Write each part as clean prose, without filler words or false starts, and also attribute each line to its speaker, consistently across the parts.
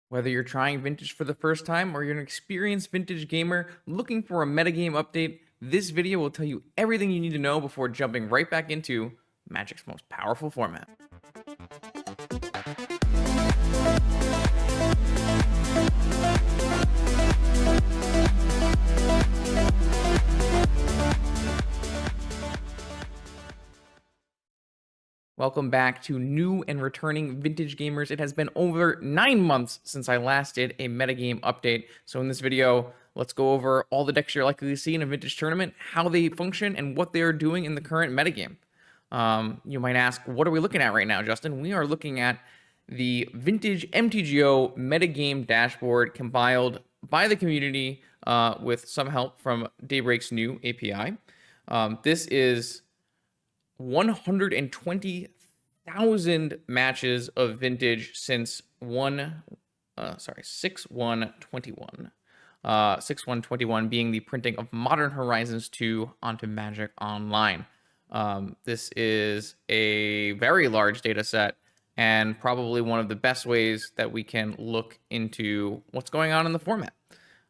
Speaker 1: Whether you're trying Vintage for the first time or you're an experienced Vintage gamer looking for a metagame update, this video will tell you everything you need to know before jumping right back into Magic's most powerful format. Welcome back to new and returning Vintage gamers. It has been over 9 months since I last did a metagame update. So in this video, let's go over all the decks you're likely to see in a Vintage tournament, how they function, and what they are doing in the current metagame. You might ask, what are we looking at right now, Justin? We are looking at the Vintage MTGO metagame dashboard compiled by the community with some help from Daybreak's new API. This is 120,000 matches of Vintage since 6/1/21. 6/1/21 being the printing of Modern Horizons 2 onto Magic Online. This is a very large data set and probably one of the best ways that we can look into what's going on in the format.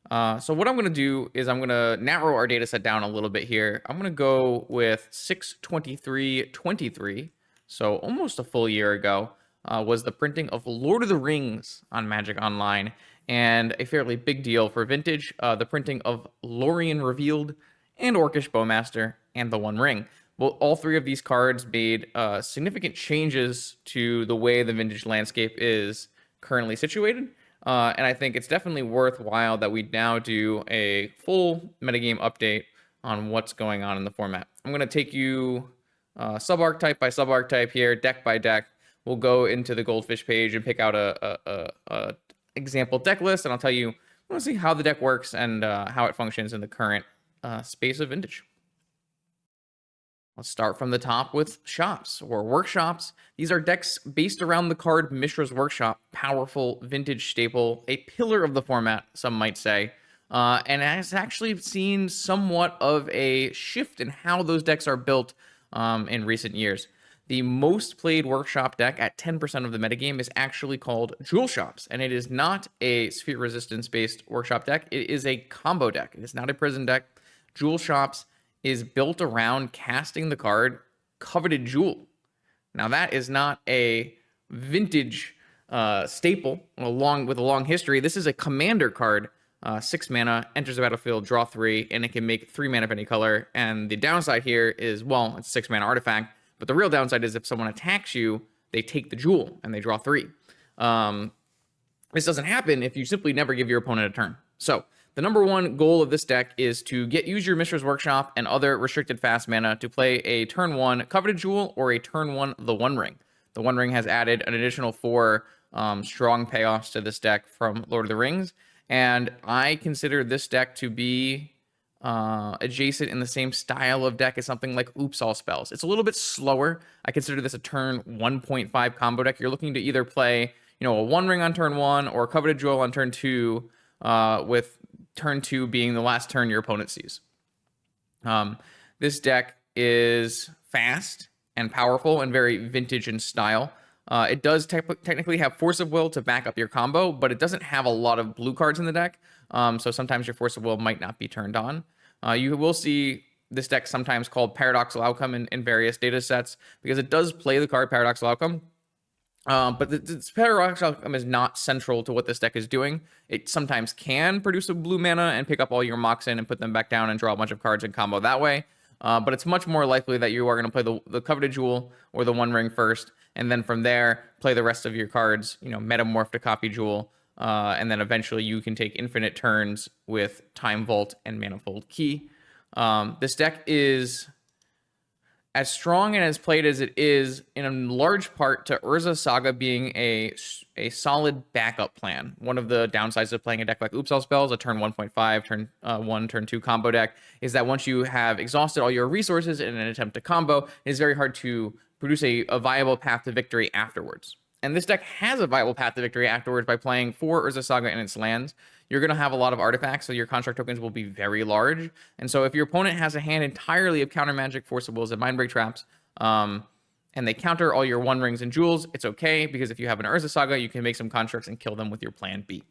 Speaker 1: So what I'm going to do is I'm going to narrow our data set down a little bit here. I'm going to go with 6/23/23, so almost a full year ago, was the printing of Lord of the Rings on Magic Online, and a fairly big deal for Vintage, the printing of Lorien Revealed and Orcish Bowmaster and the One Ring. Well, all three of these cards made significant changes to the way the Vintage landscape is currently situated. And I think it's definitely worthwhile that we now do a full metagame update on what's going on in the format. I'm going to take you sub-archetype by sub-archetype here, deck by deck. We'll go into the Goldfish page and pick out a example deck list, and I'll tell you, we'll see how the deck works and how it functions in the current space of Vintage. Let's start from the top with shops or workshops. These are decks based around the card Mishra's Workshop, powerful Vintage staple, a pillar of the format, some might say, and has actually seen somewhat of a shift in how those decks are built in recent years. The most played workshop deck at 10% of the metagame is actually called Jewel Shops, and it is not a Sphere Resistance based workshop deck. It is a combo deck. It is not a prison deck. Jewel Shops is built around casting the card Coveted Jewel. Now that is not a Vintage staple with a long history. This is a commander card, 6 mana, enters the battlefield, draw 3, and it can make 3 mana of any color. And the downside here is, well, it's a 6 mana artifact, but the real downside is if someone attacks you, they take the jewel and they draw 3. This doesn't happen if you simply never give your opponent a turn. So the number one goal of this deck is to use your Mishra's Workshop and other restricted fast mana to play a turn 1 Coveted Jewel or a turn 1 The One Ring. The One Ring has added an additional 4 strong payoffs to this deck from Lord of the Rings, and I consider this deck to be adjacent in the same style of deck as something like Oops All Spells. It's a little bit slower. I consider this a turn 1.5 combo deck. You're looking to either play, a One Ring on turn 1 or Coveted Jewel on turn 2, with turn 2 being the last turn your opponent sees. This deck is fast and powerful and very Vintage in style. It does technically have Force of Will to back up your combo, but it doesn't have a lot of blue cards in the deck, so sometimes your Force of Will might not be turned on. You will see this deck sometimes called Paradoxical Outcome in various data sets because it does play the card Paradoxical Outcome. But this Paradoxical Outcome is not central to what this deck is doing. It sometimes can produce a blue mana and pick up all your Moxen and put them back down and draw a bunch of cards and combo that way. But it's much more likely that you are going to play the Coveted Jewel or the One Ring first, and then from there, play the rest of your cards, Metamorph to copy Jewel, and then eventually you can take infinite turns with Time Vault and Manifold Key. This deck is as strong and as played as it is in large part to Urza Saga being a solid backup plan. One of the downsides of playing a deck like Oops All Spells, a turn 1.5, turn 1, turn 2 combo deck, is that once you have exhausted all your resources in an attempt to combo, it is very hard to produce a viable path to victory afterwards. And this deck has a viable path to victory afterwards by playing 4 Urza Saga in its lands. You're going to have a lot of artifacts, so your construct tokens will be very large. And so if your opponent has a hand entirely of counter magic, Force of Wills, and Mindbreak Traps, and they counter all your One Rings and Jewels, it's okay, because if you have an Urza Saga, you can make some constructs and kill them with your plan B.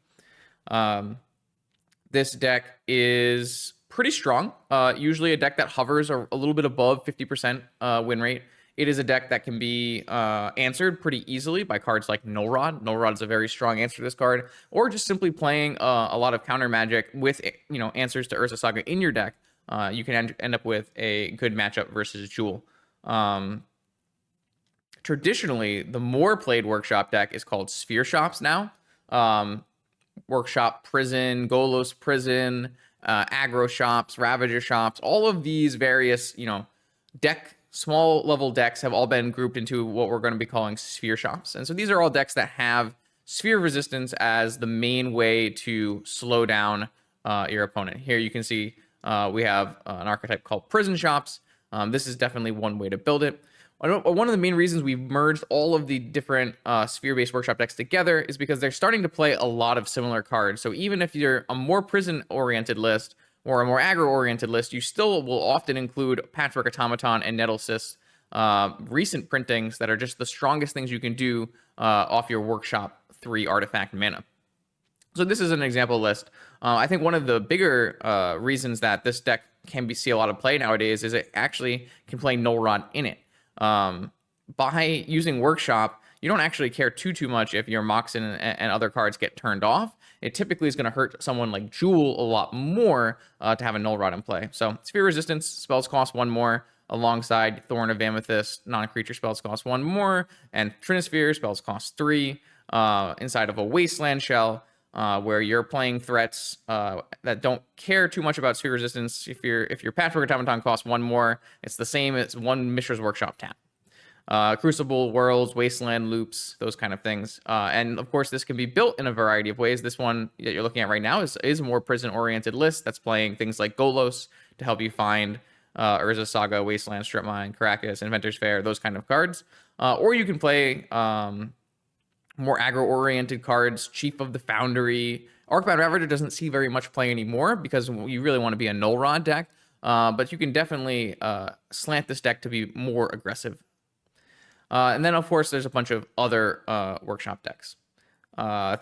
Speaker 1: This deck is pretty strong. Usually a deck that hovers a little bit above 50% win rate. It is a deck that can be answered pretty easily by cards like Null Rod. Null Rod is a very strong answer to this card, or just simply playing a lot of counter magic with answers to Urza Saga in your deck. You can end up with a good matchup versus Jewel. Traditionally, the more played Workshop deck is called Sphere Shops now. Workshop Prison, Golos Prison, Aggro Shops, Ravager Shops, all of these various, small level decks have all been grouped into what we're going to be calling Sphere Shops. And so these are all decks that have Sphere Resistance as the main way to slow down your opponent. Here you can see we have an archetype called Prison Shops. This is definitely one way to build it. One of the main reasons we've merged all of the different sphere-based workshop decks together is because they're starting to play a lot of similar cards. So even if you're a more prison-oriented list or a more aggro-oriented list, you still will often include Patchwork Automaton and Nettlesys, recent printings that are just the strongest things you can do off your Workshop 3 artifact mana. So this is an example list. I think one of the bigger reasons that this deck can see a lot of play nowadays is it actually can play Null Rod in it. By using Workshop, you don't actually care too much if your Moxen and other cards get turned off. It typically is going to hurt someone like Jewel a lot more to have a Null Rod in play. So Sphere Resistance, spells cost 1 more, alongside Thorn of Amethyst, non-creature spells cost 1 more, and Trinisphere spells cost 3, inside of a Wasteland Shell, where you're playing threats that don't care too much about Sphere Resistance. If your Patchwork Automaton costs 1 more, it's the same as 1 Mishra's Workshop tap. Crucible, Worlds, Wasteland, Loops, those kind of things. And of course, this can be built in a variety of ways. This one that you're looking at right now is a more prison-oriented list that's playing things like Golos to help you find Urza Saga, Wasteland, Strip Mine, Caracas, Inventor's Fair, those kind of cards. Or you can play more aggro-oriented cards, Chief of the Foundry. Arcbound Ravager doesn't see very much play anymore because you really want to be a Null Rod deck, but you can definitely slant this deck to be more aggressive. And then, of course, there's a bunch of other Workshop decks,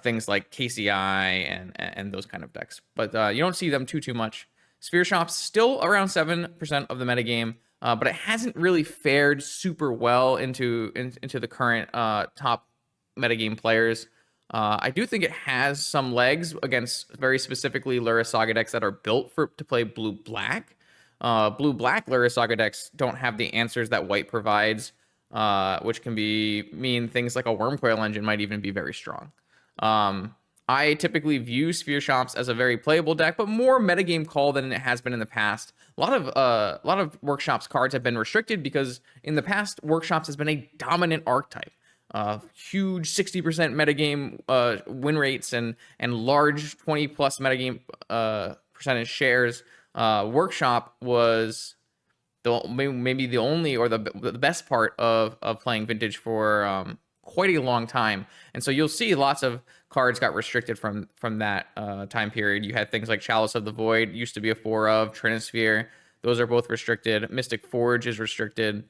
Speaker 1: things like KCI and those kind of decks, but you don't see them too much. Sphere Shop's still around 7% of the metagame, but it hasn't really fared super well into the current top metagame players. I do think it has some legs against very specifically Lura Saga decks that are built to play blue-black. Blue-black Lura Saga decks don't have the answers that white provides, which can mean things like a Wormcoil Engine might even be very strong. I typically view Sphere Shops as a very playable deck, but more metagame call than it has been in the past. A lot of Workshops cards have been restricted because in the past, Workshops has been a dominant archetype. Huge 60% metagame win rates and large 20+ metagame percentage shares. Workshop was maybe the only or the best part of playing Vintage for quite a long time, and so you'll see lots of cards got restricted from that time period. You had things like Chalice of the Void, used to be a 4 of Trinisphere. Those are both restricted. Mystic Forge is restricted.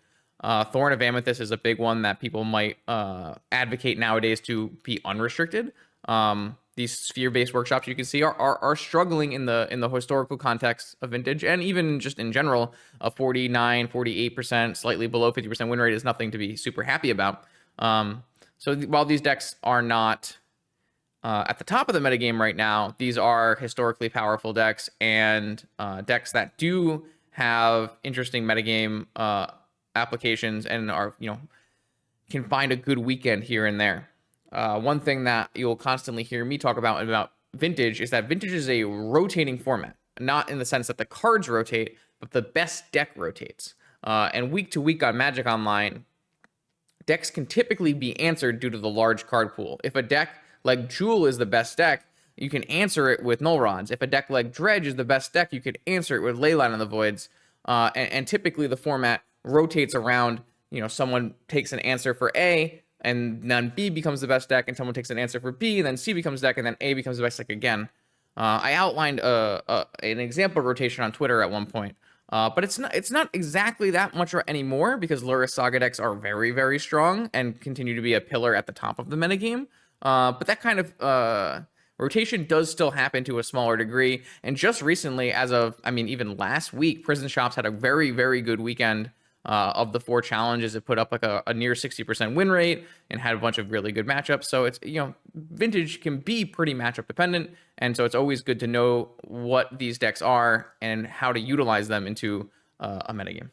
Speaker 1: Thorn of Amethyst is a big one that people might advocate nowadays to be unrestricted. These sphere-based workshops you can see are struggling in the historical context of Vintage, and even just in general, a 48%, slightly below 50% win rate is nothing to be super happy about. So while these decks are not at the top of the metagame right now, these are historically powerful decks and decks that do have interesting metagame applications and are can find a good weekend here and there. One thing that you'll constantly hear me talk about Vintage is that Vintage is a rotating format, not in the sense that the cards rotate, but the best deck rotates. And week to week on Magic Online, decks can typically be answered due to the large card pool. If a deck like Jewel is the best deck, you can answer it with Null Rods. If a deck like Dredge is the best deck, you could answer it with Leyline of the Voids. And typically the format rotates around, someone takes an answer for A, and then B becomes the best deck, and someone takes an answer for B, and then C becomes deck, and then A becomes the best deck again. I outlined an example rotation on Twitter at one point, But it's not exactly that much anymore because Lurrus Saga decks are very, very strong and continue to be a pillar at the top of the metagame. But that kind of rotation does still happen to a smaller degree. And just recently, I mean, even last week, Prison Shops had a very, very good weekend. Of the 4 challenges, it put up like a near 60% win rate and had a bunch of really good matchups. So it's, Vintage can be pretty matchup dependent. And so it's always good to know what these decks are and how to utilize them into a metagame.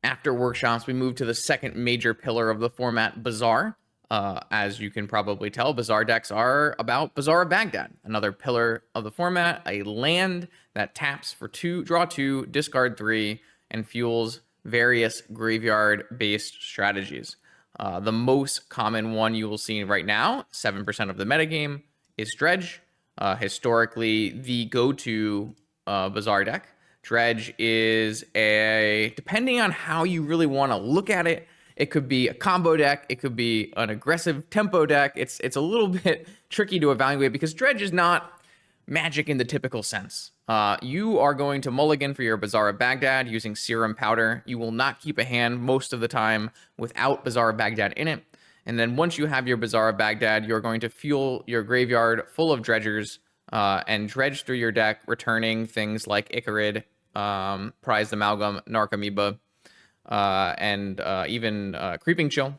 Speaker 1: After workshops, we move to the second major pillar of the format, Bazaar. As you can probably tell, Bazaar decks are about Bazaar of Baghdad, another pillar of the format, a land that taps for 2, draw 2, discard 3, and fuels various graveyard-based strategies. The most common one you will see right now, 7% of the metagame, is Dredge. Historically, the go-to Bazaar deck. Dredge is depending on how you really want to look at it, it could be a combo deck, it could be an aggressive tempo deck. It's a little bit tricky to evaluate because Dredge is not Magic in the typical sense. You are going to mulligan for your Bazaar of Baghdad using Serum Powder. You will not keep a hand most of the time without Bazaar of Baghdad in it. And then once you have your Bazaar of Baghdad, you're going to fuel your graveyard full of dredgers and dredge through your deck, returning things like Icarid, Prized Amalgam, Narcomoeba, and even Creeping Chill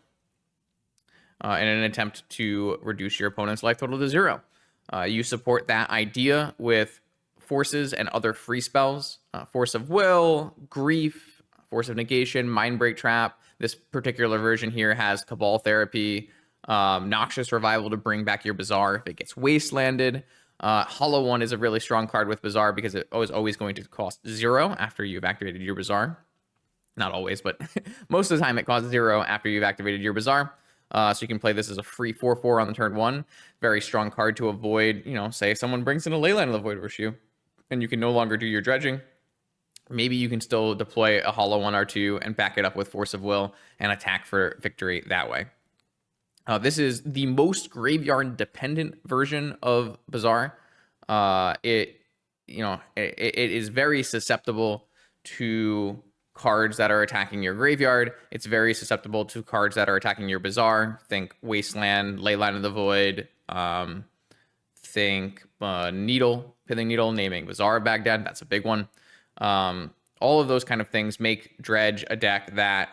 Speaker 1: in an attempt to reduce your opponent's life total to 0. You support that idea with forces and other free spells, Force of Will, Grief, Force of Negation, Mindbreak Trap. This particular version here has Cabal Therapy, Noxious Revival to bring back your Bazaar if it gets wastelanded. Hollow One is a really strong card with Bazaar because it is always going to cost 0 after you've activated your Bazaar. Not always, but most of the time it costs 0 after you've activated your Bazaar. So you can play this as a free 4/4 on the turn 1. Very strong card to avoid, say someone brings in a Leyline of the Void Wish you, and you can no longer do your dredging. Maybe you can still deploy a Hollow 1 or 2 and back it up with Force of Will and attack for victory that way. This is the most graveyard-dependent version of Bazaar. It is very susceptible to cards that are attacking your graveyard. It's very susceptible to cards that are attacking your Bazaar. Think Wasteland, Leyline of the Void. Think Pithing Needle, naming Bazaar of Baghdad. That's a big one. All of those kind of things make Dredge a deck that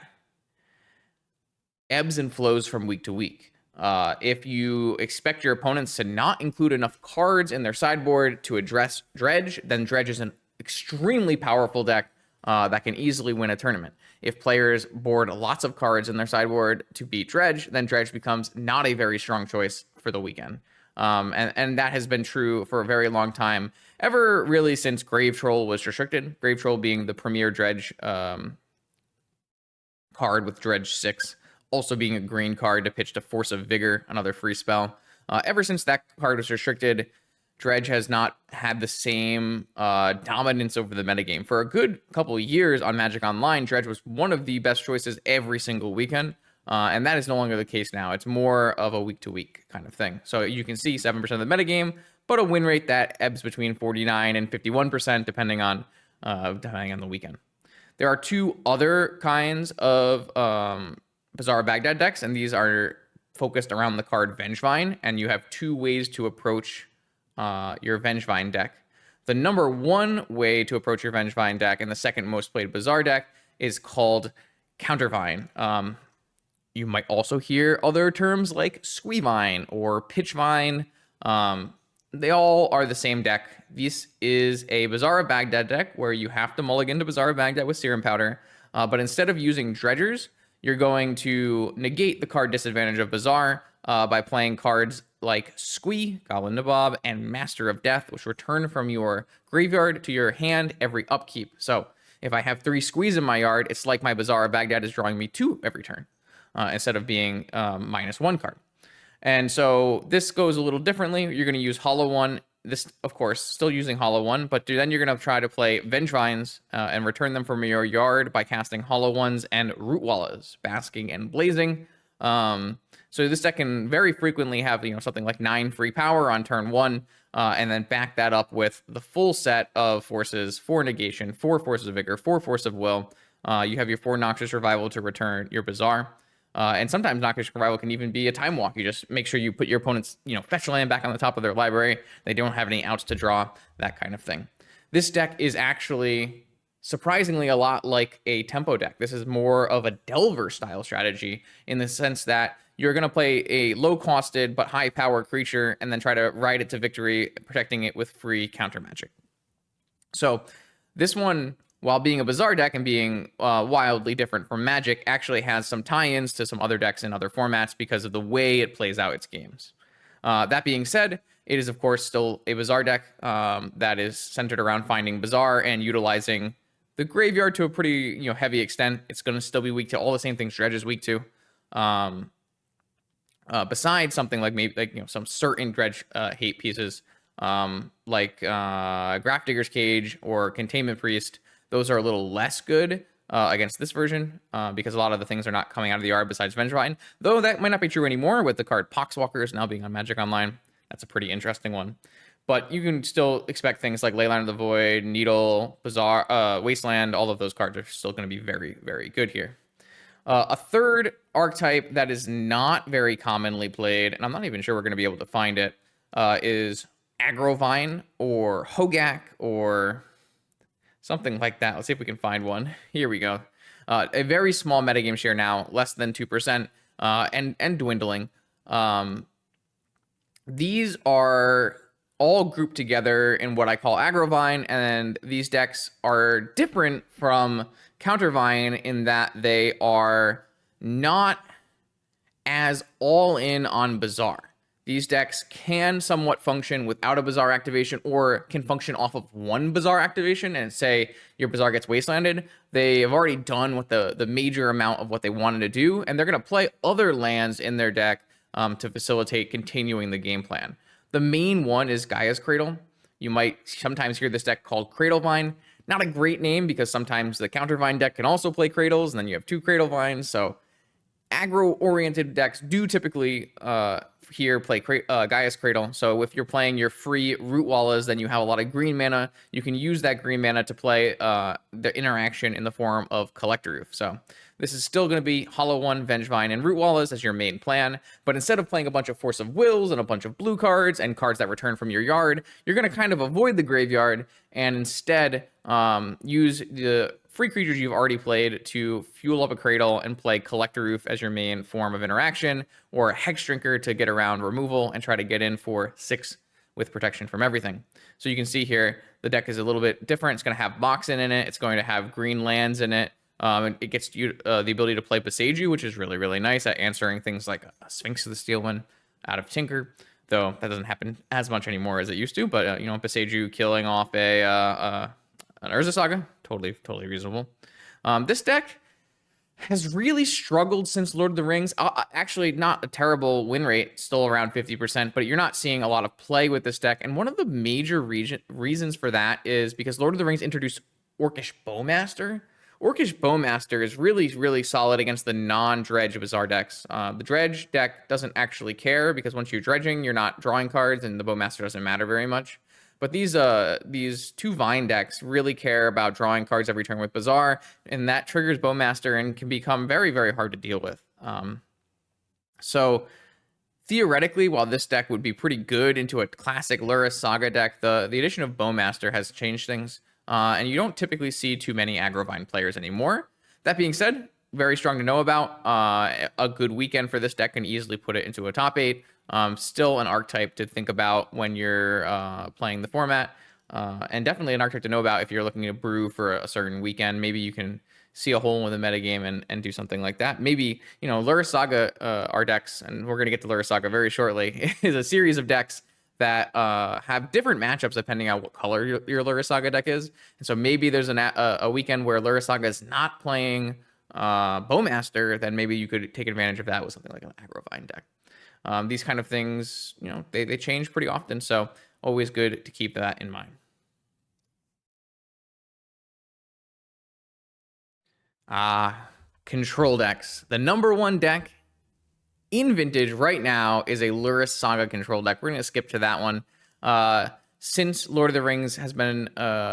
Speaker 1: ebbs and flows from week to week. If you expect your opponents to not include enough cards in their sideboard to address Dredge, then Dredge is an extremely powerful deck that can easily win a tournament. If players board lots of cards in their sideboard to beat Dredge, then Dredge becomes not a very strong choice for the weekend. And that has been true for a very long time, ever really since Grave Troll was restricted. Grave Troll being the premier Dredge card with Dredge 6, also being a green card to pitch to Force of Vigor, another free spell. Ever since that card was restricted, Dredge has not had the same dominance over the metagame. For a good couple of years on Magic Online, Dredge was one of the best choices every single weekend, and that is no longer the case now. It's more of a week-to-week kind of thing. So you can see 7% of the metagame, but a win rate that ebbs between 49 and 51%, depending on the weekend. There are 2 other kinds of Bazaar of Baghdad decks, and these are focused around the card Vengevine, and you have 2 ways to approach your Vengevine deck. The number 1 way to approach your Vengevine deck and the second most played Bazaar deck is called Countervine. You might also hear other terms like Squeevine or Pitchvine. They all are the same deck. This is a Bazaar of Baghdad deck where you have to mulligan to Bazaar of Baghdad with Serum Powder, but instead of using Dredgers, you're going to negate the card disadvantage of Bazaar by playing cards like Squee, Goblin Nabob, and Master of Death, which return from your graveyard to your hand every upkeep. So if I have 3 Squees in my yard, it's like my Bazaar of Baghdad is drawing me 2 every turn, instead of being -1 card. And so this goes a little differently. You're going to use Hollow One. This, of course, still using Hollow One, but then you're going to try to play Vengevines and return them from your yard by casting Hollow Ones and Root Wallas, Basking and Blazing. So this deck can very frequently have, something like 9 free power on turn 1, and then back that up with the full set of forces: 4 negation, 4 forces of vigor, 4 force of will. You have your 4 noxious revival to return your Bazaar. And sometimes noxious revival can even be a time walk. You just make sure you put your opponent's, fetch land back on the top of their library. They don't have any outs to draw, that kind of thing. This deck is actually surprisingly a lot like a tempo deck. This is more of a Delver style strategy in the sense that you're going to play a low costed but high power creature and then try to ride it to victory, protecting it with free counter magic. So this one, while being a Bazaar deck and being wildly different from Magic, actually has some tie-ins to some other decks in other formats because of the way it plays out its games. That being said, it is, of course, still a Bazaar deck that is centered around finding Bazaar and utilizing the graveyard to a pretty heavy extent. It's going to still be weak to all the same things Dredge is weak to. Besides something like maybe some certain Dredge hate pieces, like Grafdigger's Cage or Containment Priest. Those are a little less good against this version because a lot of the things are not coming out of the yard besides Vengevine, though that might not be true anymore with the card Poxwalkers now being on Magic Online. That's a pretty interesting one. But you can still expect things like Leyline of the Void, Needle, Bazaar, Wasteland. All of those cards are still going to be very, very good here. A third archetype that is not very commonly played, and I'm not even sure we're going to be able to find it, is Aggro or Hogak or something like that. Let's see if we can find one. Here we go. A very small metagame share now, less than 2%, and dwindling. These are all grouped together in what I call Aggrovine, and these decks are different from Countervine in that they are not as all in on Bazaar. These decks can somewhat function without a Bazaar activation, or can function off of one Bazaar activation and say your Bazaar gets wastelanded. They have already done what the major amount of what they wanted to do, and they're going to play other lands in their deck to facilitate continuing the game plan. The main one is Gaia's Cradle. You might sometimes hear this deck called Cradlevine. Not a great name because sometimes the Countervine deck can also play Cradles, and then you have 2 Cradlevines. So aggro-oriented decks do typically here play Gaia's Cradle. So if you're playing your free Root Wallas, then you have a lot of green mana. You can use that green mana to play the interaction in the form of Collector Roof. So this is still going to be Hollow One, Vengevine, and Root Wallas as your main plan. But instead of playing a bunch of Force of Wills and a bunch of blue cards and cards that return from your yard, you're going to kind of avoid the graveyard and instead use the free creatures you've already played to fuel up a Cradle and play Collector Roof as your main form of interaction, or a Hex Drinker to get around removal and try to get in for 6 with protection from everything. So you can see here, the deck is a little bit different. It's going to have Moxen in it. It's going to have green lands in it. And it gets you the ability to play Boseiju, which is really, really nice at answering things like a Sphinx of the Steel One out of Tinker, though that doesn't happen as much anymore as it used to. But, Boseiju killing off an Urza Saga, totally reasonable. This deck has really struggled since Lord of the Rings. Actually, not a terrible win rate, still around 50%, but you're not seeing a lot of play with this deck. And one of the major reasons for that is because Lord of the Rings introduced Orcish Bowmaster. Orcish Bowmaster is really, really solid against the non-Dredge Bazaar decks. The Dredge deck doesn't actually care because once you're dredging, you're not drawing cards, and the Bowmaster doesn't matter very much. But these 2 Vine decks really care about drawing cards every turn with Bazaar, and that triggers Bowmaster and can become very, very hard to deal with. So theoretically, while this deck would be pretty good into a classic Lurrus Saga deck, the addition of Bowmaster has changed things. And you don't typically see too many Aggrovine players anymore. That being said, very strong to know about. A good weekend for this deck can easily put it into a top 8. Still an archetype to think about when you're playing the format. And definitely an archetype to know about if you're looking to brew for a certain weekend. Maybe you can see a hole in the metagame and do something like that. Maybe, Lurrus Saga, our decks, and we're going to get to Lurrus Saga very shortly, is a series of decks that have different matchups depending on what color your Lurrus Saga deck is. And so maybe there's a weekend where Lurrus Saga is not playing Bowmaster, then maybe you could take advantage of that with something like an Aggrovine deck. These kind of things, they change pretty often, so always good to keep that in mind. Control decks. The number one deck in Vintage right now is a Lurrus Saga control deck. We're going to skip to that one. Since Lord of the Rings has been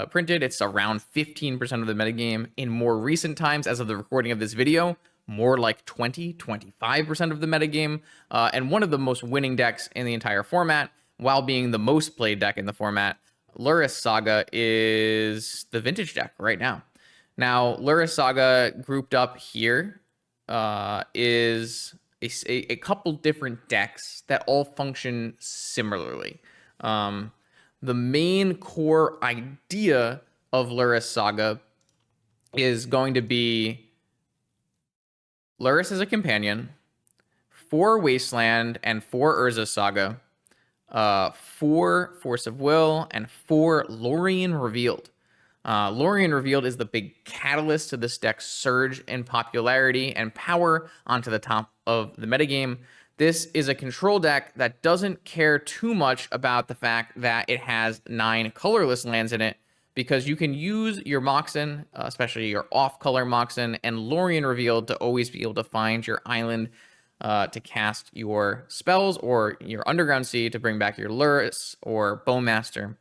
Speaker 1: printed, it's around 15% of the metagame. In more recent times, as of the recording of this video, more like 25% of the metagame, and one of the most winning decks in the entire format, while being the most played deck in the format. Lurrus Saga is the Vintage deck right now. Now, Lurrus Saga grouped up here is a couple different decks that all function similarly. The main core idea of Lurrus Saga is going to be Lurrus as a companion, 4 Wasteland and 4 Urza Saga, 4 Force of Will, and 4 Lorien Revealed. Lorien Revealed is the big catalyst to this deck's surge in popularity and power onto the top of the metagame. This is a control deck that doesn't care too much about the fact that it has 9 colorless lands in it, because you can use your Moxen, especially your off-color Moxen, and Lorien Revealed to always be able to find your island to cast your spells, or your Underground Sea to bring back your Lurrus or Bowmaster.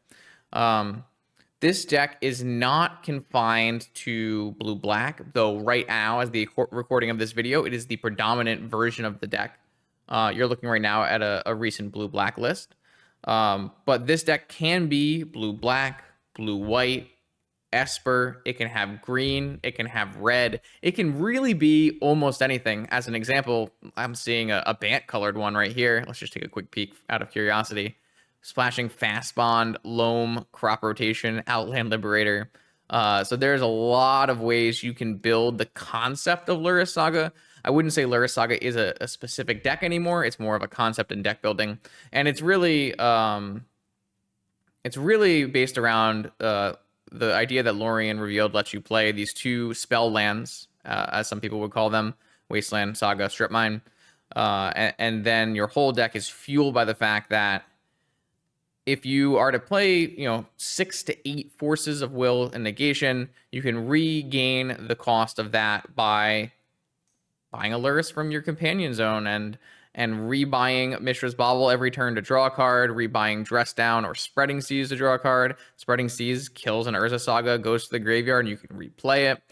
Speaker 1: This deck is not confined to blue-black, though right now, as the recording of this video, it is the predominant version of the deck. You're looking right now at a recent blue-black list. But this deck can be blue-black, blue-white, Esper. It can have green. It can have red. It can really be almost anything. As an example, I'm seeing a Bant-colored one right here. Let's just take a quick peek out of curiosity. Splashing Fast Bond, Loam, Crop Rotation, Outland Liberator. So there's a lot of ways you can build the concept of Lurrus Saga. I wouldn't say Lurrus Saga is a specific deck anymore. It's more of a concept and deck building. And it's really based around the idea that Lorien Revealed lets you play these 2 spell lands, as some people would call them, Wasteland, Saga, Strip Mine. And then your whole deck is fueled by the fact that if you are to play, 6 to 8 Forces of Will and Negation, you can regain the cost of that by buying a Lurrus from your companion zone and rebuying Mishra's Bauble every turn to draw a card, rebuying Dress Down or Spreading Seas to draw a card. Spreading Seas kills an Urza Saga, goes to the graveyard, and you can replay it.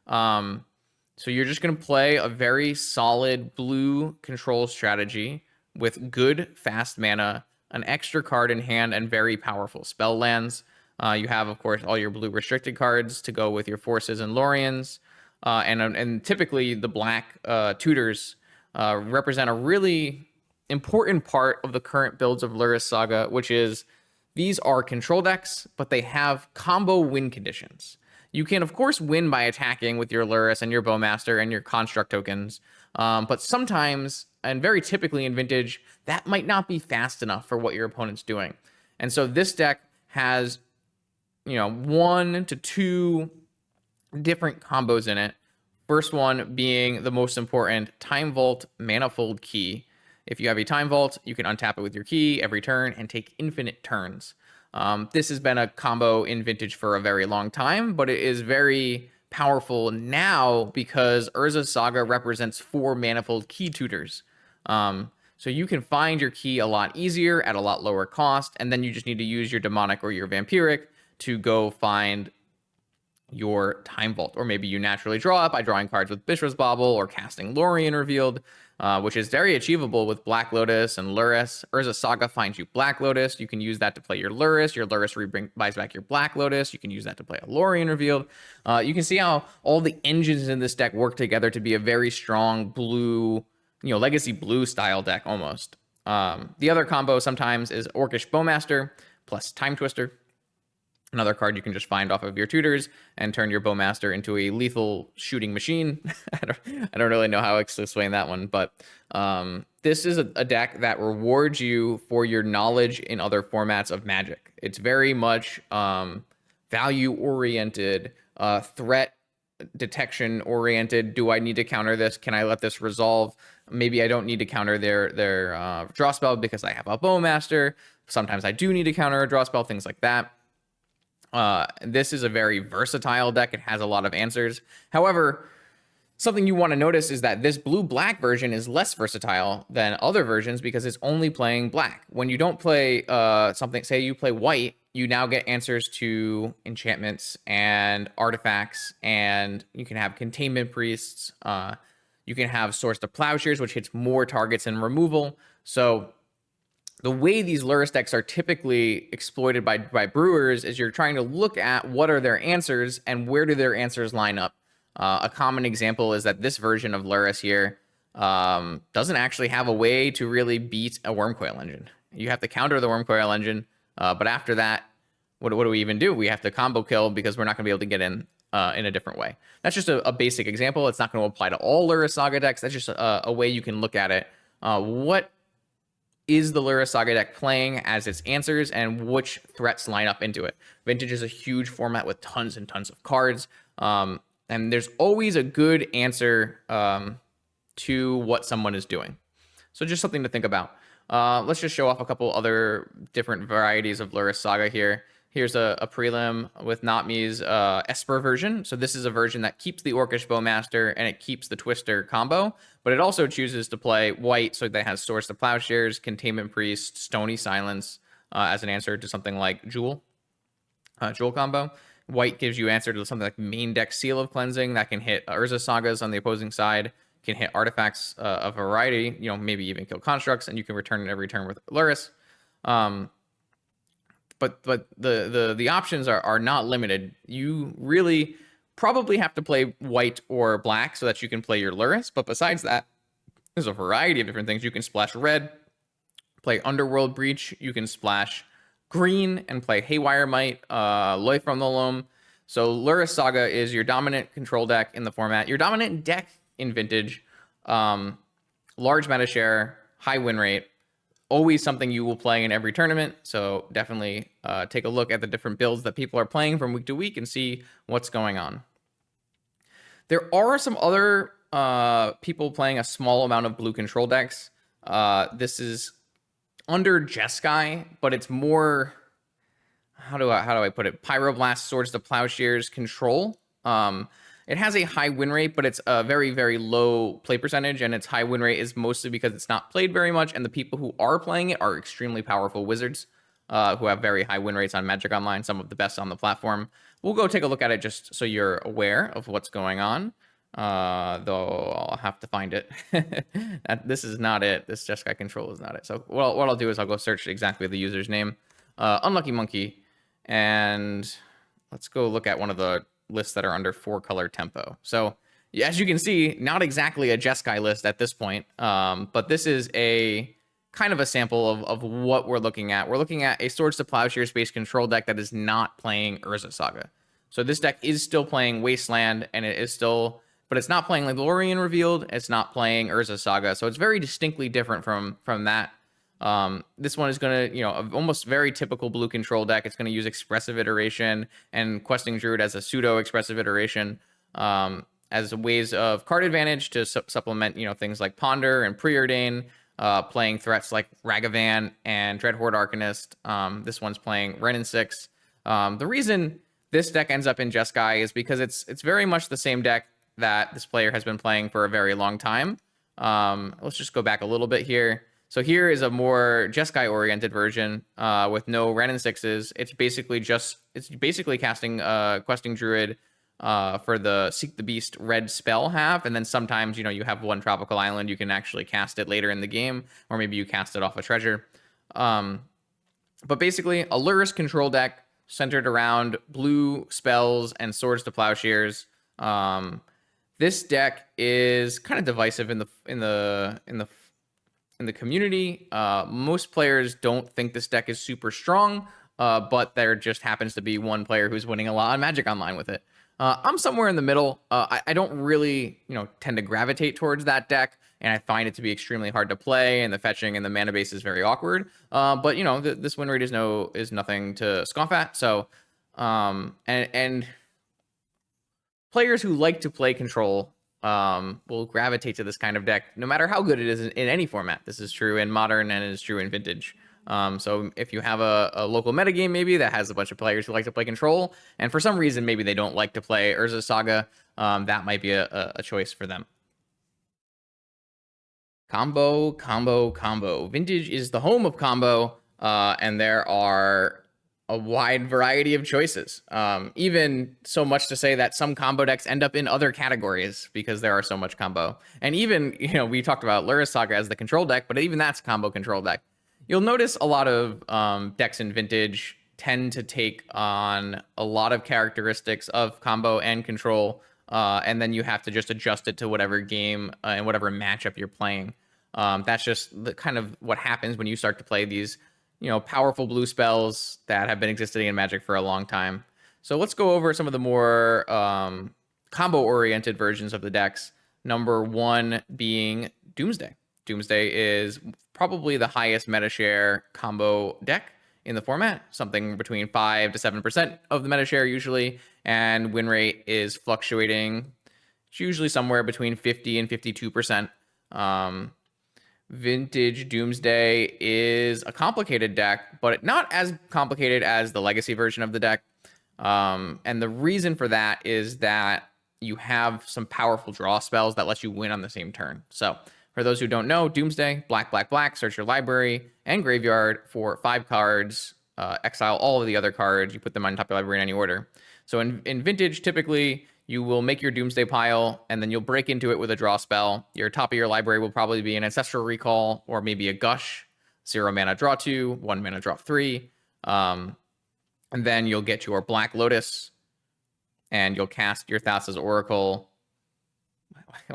Speaker 1: So you're just going to play a very solid blue control strategy with good fast mana, an extra card in hand, and very powerful spell lands. You have, of course, all your blue restricted cards to go with your Forces and Loriens. And typically the black tutors represent a really important part of the current builds of Lurrus Saga, which is these are control decks, but they have combo win conditions. You can, of course, win by attacking with your Lurrus and your Bowmaster and your Construct tokens, but sometimes, and very typically in Vintage, that might not be fast enough for what your opponent's doing. And so this deck has, 1 to 2 different combos in it. First one being the most important, Time Vault Manifold Key. If you have a Time Vault, you can untap it with your key every turn and take infinite turns. This has been a combo in Vintage for a very long time, but it is very powerful now because Urza Saga represents 4 Manifold Key tutors. So you can find your key a lot easier at a lot lower cost, and then you just need to use your Demonic or your Vampiric to go find your Time Vault. Or maybe you naturally draw it by drawing cards with Mishra's Bauble or casting Lorien Revealed, which is very achievable with Black Lotus and Lurrus. Urza Saga finds you Black Lotus. You can use that to play your Lurrus. Your Lurrus buys back your Black Lotus. You can use that to play a Lorien Revealed. You can see how all the engines in this deck work together to be a very strong blue, legacy blue style deck almost. The other combo sometimes is Orcish Bowmaster plus Time Twister. Another card you can just find off of your tutors and turn your Bowmaster into a lethal shooting machine. I don't really know how to explain that one, but this is a deck that rewards you for your knowledge in other formats of Magic. It's very much value-oriented, threat detection-oriented. Do I need to counter this? Can I let this resolve? Maybe I don't need to counter their draw spell because I have a Bowmaster. Sometimes I do need to counter a draw spell, things like that. This is a very versatile deck. It has a lot of answers. However, Something you want to notice is that this blue-black version is less versatile than other versions because it's only playing black. When you don't play something, say you play white, you now get answers to enchantments and artifacts, and you can have containment priests. You can have Swords to Plowshares, which hits more targets and removal. So the way these Lurrus decks are typically exploited by brewers is you're trying to look at what are their answers and where do their answers line up. A common example is that this version of Lurrus here doesn't actually have a way to really beat a Wormcoil engine. You have to counter the Wormcoil engine, but after that, what do we even do? We have to combo kill because we're not going to be able to get in a different way. That's just a basic example. It's not going to apply to all Lurrus Saga decks. That's just a way you can look at it. What is the Lurrus Saga deck playing as its answers, and which threats line up into it? Vintage is a huge format with tons and tons of cards. And there's always a good answer to what someone is doing. So just something to think about. Let's just show off a couple other different varieties of Lurrus Saga here. Here's a prelim with Not-Me's Esper version. So this is a version that keeps the Orcish Bowmaster and it keeps the Twister combo, but it also chooses to play white, so that has Swords to Plowshares, Containment Priest, Stony Silence as an answer to something like Jewel combo. White gives you answer to something like main deck Seal of Cleansing that can hit Urza Sagas on the opposing side, can hit artifacts of variety, maybe even kill constructs, and you can return it every turn with Lurrus. But the options are not limited. You really probably have to play white or black so that you can play your Lurrus, but besides that, there's a variety of different things. You can splash red, play Underworld Breach, you can splash green and play Haywire Might, Loy from the Loam. So Lurrus Saga is your dominant control deck in the format, your dominant deck in Vintage, large meta share, high win rate, always something you will play in every tournament. So definitely take a look at the different builds that people are playing from week to week and see what's going on. There are some other people playing a small amount of blue control decks. This is under Jeskai, but it's more, how do I put it? Pyroblast, Swords to Plowshares control. It has a high win rate, but it's a very, very low play percentage, and its high win rate is mostly because it's not played very much, and the people who are playing it are extremely powerful wizards who have very high win rates on Magic Online, some of the best on the platform. We'll go take a look at it just so you're aware of what's going on. Though I'll have to find it. This is not it. This Jeskai control is not it. So what I'll do is I'll go search exactly the user's name, Unlucky Monkey, and let's go look at one of the lists that are under 4-color tempo. So as you can see, not exactly a Jeskai list at this point, but this is a kind of a sample of what we're looking at. We're looking at a Swords to Plowshares based control deck that is not playing Urza Saga. So this deck is still playing Wasteland, and it is still, but it's not playing Lorien Revealed. It's not playing Urza Saga. So it's very distinctly different from that. This one is going to, almost very typical blue control deck. It's going to use Expressive Iteration and Questing Druid as a pseudo Expressive Iteration as ways of card advantage to supplement, things like Ponder and Preordain, playing threats like Ragavan and Dreadhorde Arcanist. This one's playing Wrenn and 6. The reason this deck ends up in Jeskai is because it's very much the same deck that this player has been playing for a very long time. Let's just go back a little bit here. So here is a more Jeskai oriented version with no Wrenn and 6s. It's basically casting Questing Druid for the Seek the Beast red spell half, and then sometimes you have one Tropical Island, you can actually cast it later in the game, or maybe you cast it off a treasure. But basically a Lurrus control deck centered around blue spells and Swords to Plowshares. This deck is kind of divisive in the community. Most players don't think this deck is super strong, but there just happens to be one player who's winning a lot on Magic Online with it. I'm somewhere in the middle. I don't really, tend to gravitate towards that deck, and I find it to be extremely hard to play, and the fetching and the mana base is very awkward. But this win rate is nothing to scoff at. So, and players who like to play control will gravitate to this kind of deck, no matter how good it is in any format. This is true in Modern, and it is true in Vintage. So if you have a local metagame maybe that has a bunch of players who like to play control, and for some reason maybe they don't like to play Urza Saga, that might be a choice for them. Combo, combo, combo. Vintage is the home of combo, and there are a wide variety of choices. Even so much to say that some combo decks end up in other categories because there are so much combo. And even, we talked about Lura Saga as the control deck, but even that's a combo control deck. You'll notice a lot of decks in Vintage tend to take on a lot of characteristics of combo and control, and then you have to just adjust it to whatever game and whatever matchup you're playing. That's just the kind of what happens when you start to play these, powerful blue spells that have been existing in Magic for a long time. So let's go over some of the more combo-oriented versions of the decks. Number one being Doomsday. Doomsday is probably the highest meta share combo deck in the format, something between 5 to 7% of the meta share usually, and win rate is fluctuating. It's usually somewhere between 50 and 52%. Vintage Doomsday is a complicated deck, but not as complicated as the Legacy version of the deck. And the reason for that is that you have some powerful draw spells that let you win on the same turn. So for those who don't know, Doomsday, black, black, black, search your library and graveyard for 5 cards, exile all of the other cards, you put them on top of your library in any order. So in Vintage, typically, you will make your Doomsday pile, and then you'll break into it with a draw spell. Your top of your library will probably be an Ancestral Recall, or maybe a Gush, 0 mana draw 2, 1 mana draw 3. And then you'll get your Black Lotus, and you'll cast your Thassa's Oracle,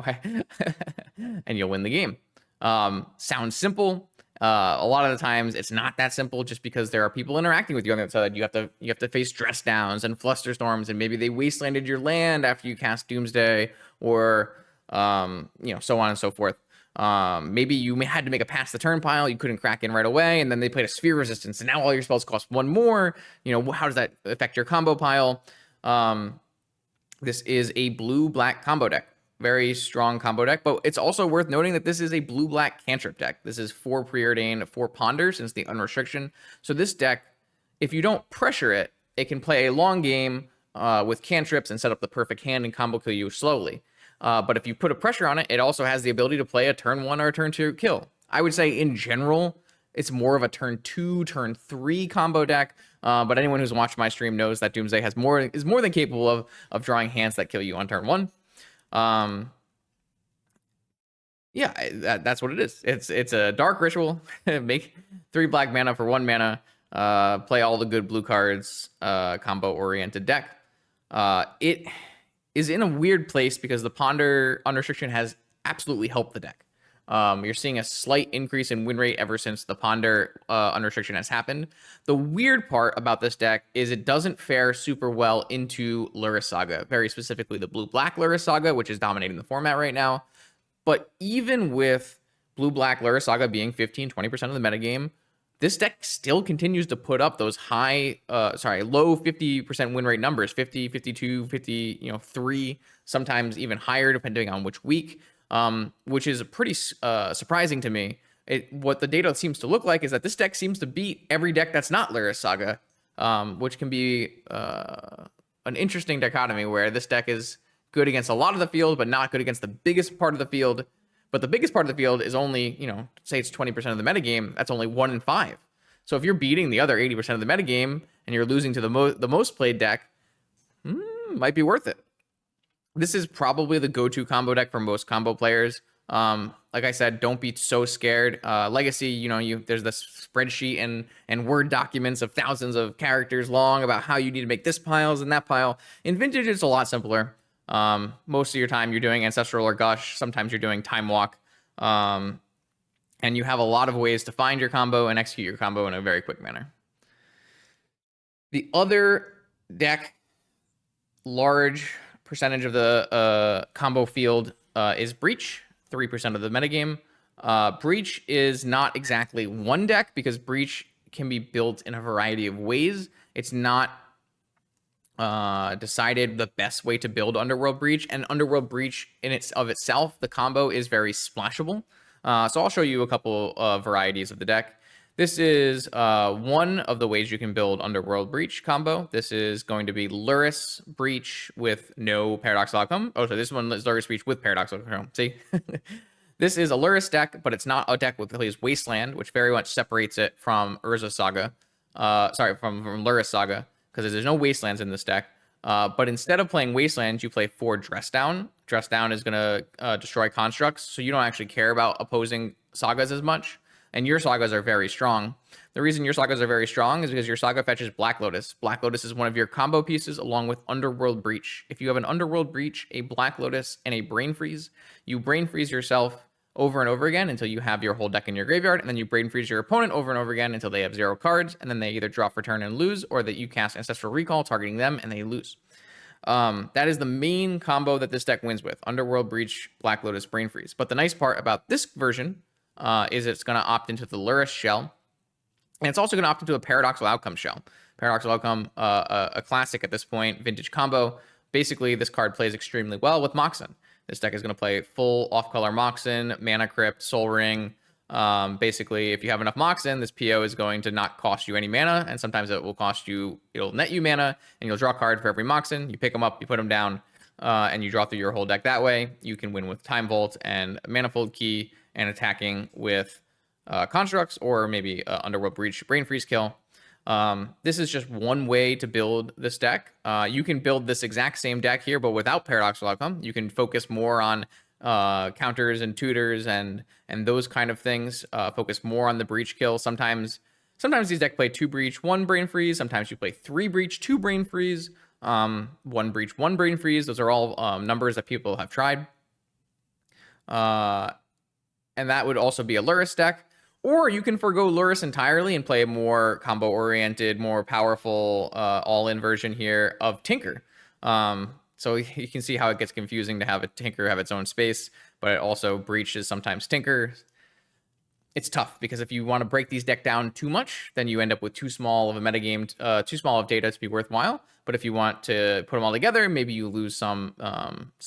Speaker 1: and you'll win the game. Sounds simple. A lot of the times it's not that simple, just because there are people interacting with you on the other side. You have to face Dress Downs and Flusterstorms, and maybe they wastelanded your land after you cast Doomsday, or so on and so forth. Maybe you had to make a pass the turn pile, you couldn't crack in right away, and then they played a Sphere Resistance, and now all your spells cost 1 more. How does that affect your combo pile? This is a blue-black combo deck. Very strong combo deck, but it's also worth noting that this is a blue-black cantrip deck. This is 4 Preordain, 4 Ponder, since the unrestriction. So this deck, if you don't pressure it, it can play a long game with cantrips and set up the perfect hand and combo kill you slowly. But if you put a pressure on it, it also has the ability to play a turn 1 or a turn 2 kill. I would say in general, it's more of a turn 2, turn 3 combo deck. But anyone who's watched my stream knows that Doomsday is more than capable of drawing hands that kill you on turn 1. That's what it is. It's a dark ritual. Make 3 black mana for 1 mana. Play all the good blue cards. Combo oriented deck. It is in a weird place because the Ponder unrestriction has absolutely helped the deck. You're seeing a slight increase in win rate ever since the Ponder unrestriction has happened. The weird part about this deck is it doesn't fare super well into Lura Saga, very specifically the blue-black Lura Saga, which is dominating the format right now. But even with blue-black Lura Saga being 15-20% of the metagame, this deck still continues to put up those low 50% win rate numbers, 50, 52, 50, 3, sometimes even higher depending on which week. Which is pretty surprising to me. What the data seems to look like is that this deck seems to beat every deck that's not Lura Saga, which can be an interesting dichotomy where this deck is good against a lot of the field, but not good against the biggest part of the field. But the biggest part of the field is only, say it's 20% of the metagame, that's only 1 in 5. So if you're beating the other 80% of the metagame and you're losing to the most played deck, might be worth it. This is probably the go-to combo deck for most combo players. Like I said, don't be so scared. Legacy, there's this spreadsheet and Word documents of thousands of characters long about how you need to make this piles and that pile. In Vintage, it's a lot simpler. Most of your time you're doing Ancestral or Gush. Sometimes you're doing Time Walk. And you have a lot of ways to find your combo and execute your combo in a very quick manner. The other deck, large percentage of the combo field is Breach, 3% of the metagame. Breach is not exactly one deck because Breach can be built in a variety of ways. It's not decided the best way to build Underworld Breach, and Underworld Breach in itself, the combo is very splashable. So I'll show you a couple of varieties of the deck. This is one of the ways you can build Underworld Breach combo. This is going to be Luris Breach with no Paradoxical Outcome. Oh, so this one is Luris Breach with Paradoxical Outcome. See? This is a Luris deck, but it's not a deck with plays Wasteland, which very much separates it from Urza Saga. From Luris Saga, because there's no Wastelands in this deck. But instead of playing Wastelands, you play 4 Dress Down. Dress Down is going to destroy constructs, so you don't actually care about opposing sagas as much. And your sagas are very strong. The reason your sagas are very strong is because your saga fetches Black Lotus. Black Lotus is one of your combo pieces along with Underworld Breach. If you have an Underworld Breach, a Black Lotus, and a Brain Freeze, you Brain Freeze yourself over and over again until you have your whole deck in your graveyard, and then you Brain Freeze your opponent over and over again until they have 0 cards, and then they either draw for turn and lose, or that you cast Ancestral Recall targeting them and they lose. That is the main combo that this deck wins with: Underworld Breach, Black Lotus, Brain Freeze. But the nice part about this version is it's going to opt into the Luris shell, and it's also going to opt into a Paradoxical Outcome shell. Paradoxical Outcome, a classic at this point, vintage combo. Basically, this card plays extremely well with Moxen. This deck is going to play full off-color Moxen, Mana Crypt, Soul Ring. Basically, if you have enough Moxen, this PO is going to not cost you any mana, and sometimes it will cost you, it'll net you mana, and you'll draw a card for every Moxen. You pick them up, you put them down, and you draw through your whole deck that way. You can win with Time Vault and Manifold Key, and attacking with Constructs, or maybe Underworld Breach, Brain Freeze kill. This is just one way to build this deck. You can build this exact same deck here, but without Paradoxical Outcome. You can focus more on counters and tutors and those kind of things. Focus more on the breach kill. Sometimes these decks play 2 breach, 1 brain freeze. Sometimes you play 3 breach, 2 brain freeze, 1 breach, 1 brain freeze. Those are all numbers that people have tried. And that would also be a Luris deck. Or you can forgo Luris entirely and play a more combo-oriented, more powerful all-in version here of Tinker. So you can see how it gets confusing to have a Tinker have its own space, but it also breaches sometimes Tinker. It's tough, because if you want to break these deck down too much, then you end up with too small of a metagame, too small of data to be worthwhile. But if you want to put them all together, maybe you lose some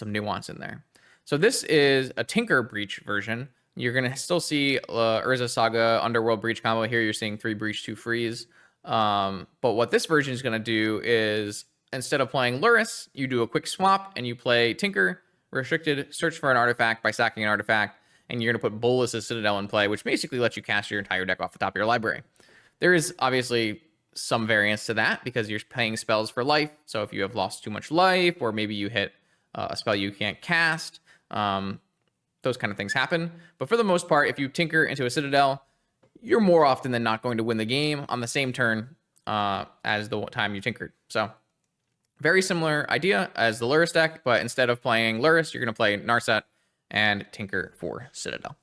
Speaker 1: nuance in there. So this is a Tinker Breach version. You're going to still see Urza Saga Underworld Breach combo. Here you're seeing 3 Breach, 2 Freeze. But what this version is going to do is, instead of playing Luris, you do a quick swap and you play Tinker, restricted, search for an artifact by sacking an artifact, and you're going to put Bolas's Citadel in play, which basically lets you cast your entire deck off the top of your library. There is obviously some variance to that, because you're paying spells for life. So if you have lost too much life, or maybe you hit a spell you can't cast, those kind of things happen. But for the most part, if you Tinker into a Citadel, you're more often than not going to win the game on the same turn as the time you Tinkered. So very similar idea as the Luris deck, but instead of playing Luris, you're going to play Narset and Tinker for Citadel.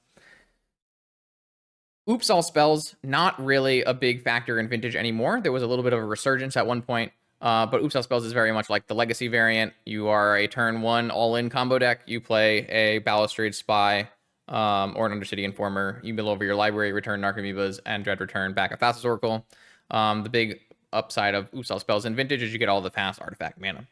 Speaker 1: Oops All Spells, not really a big factor in Vintage anymore. There was a little bit of a resurgence at one point, but Oops All Spells is very much like the Legacy variant. You are a turn 1 all-in combo deck. You play a Balustrade Spy or an Undercity Informer. You mill over your library, return Narcomoebas, and Dread return back a Thassa's Oracle. The big upside of Oops All Spells in Vintage is you get all the fast artifact mana.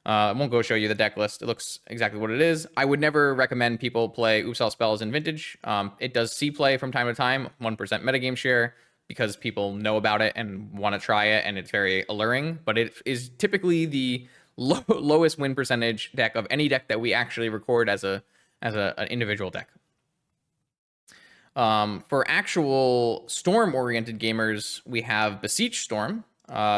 Speaker 1: I won't go show you the deck list. It looks exactly what it is. I would never recommend people play Oops All Spells in Vintage. It does see play from time to time, 1% metagame share, because people know about it and want to try it, and it's very alluring. But it is typically the lowest win percentage deck of any deck that we actually record as an individual deck. For actual Storm-oriented gamers, we have Beseech Storm.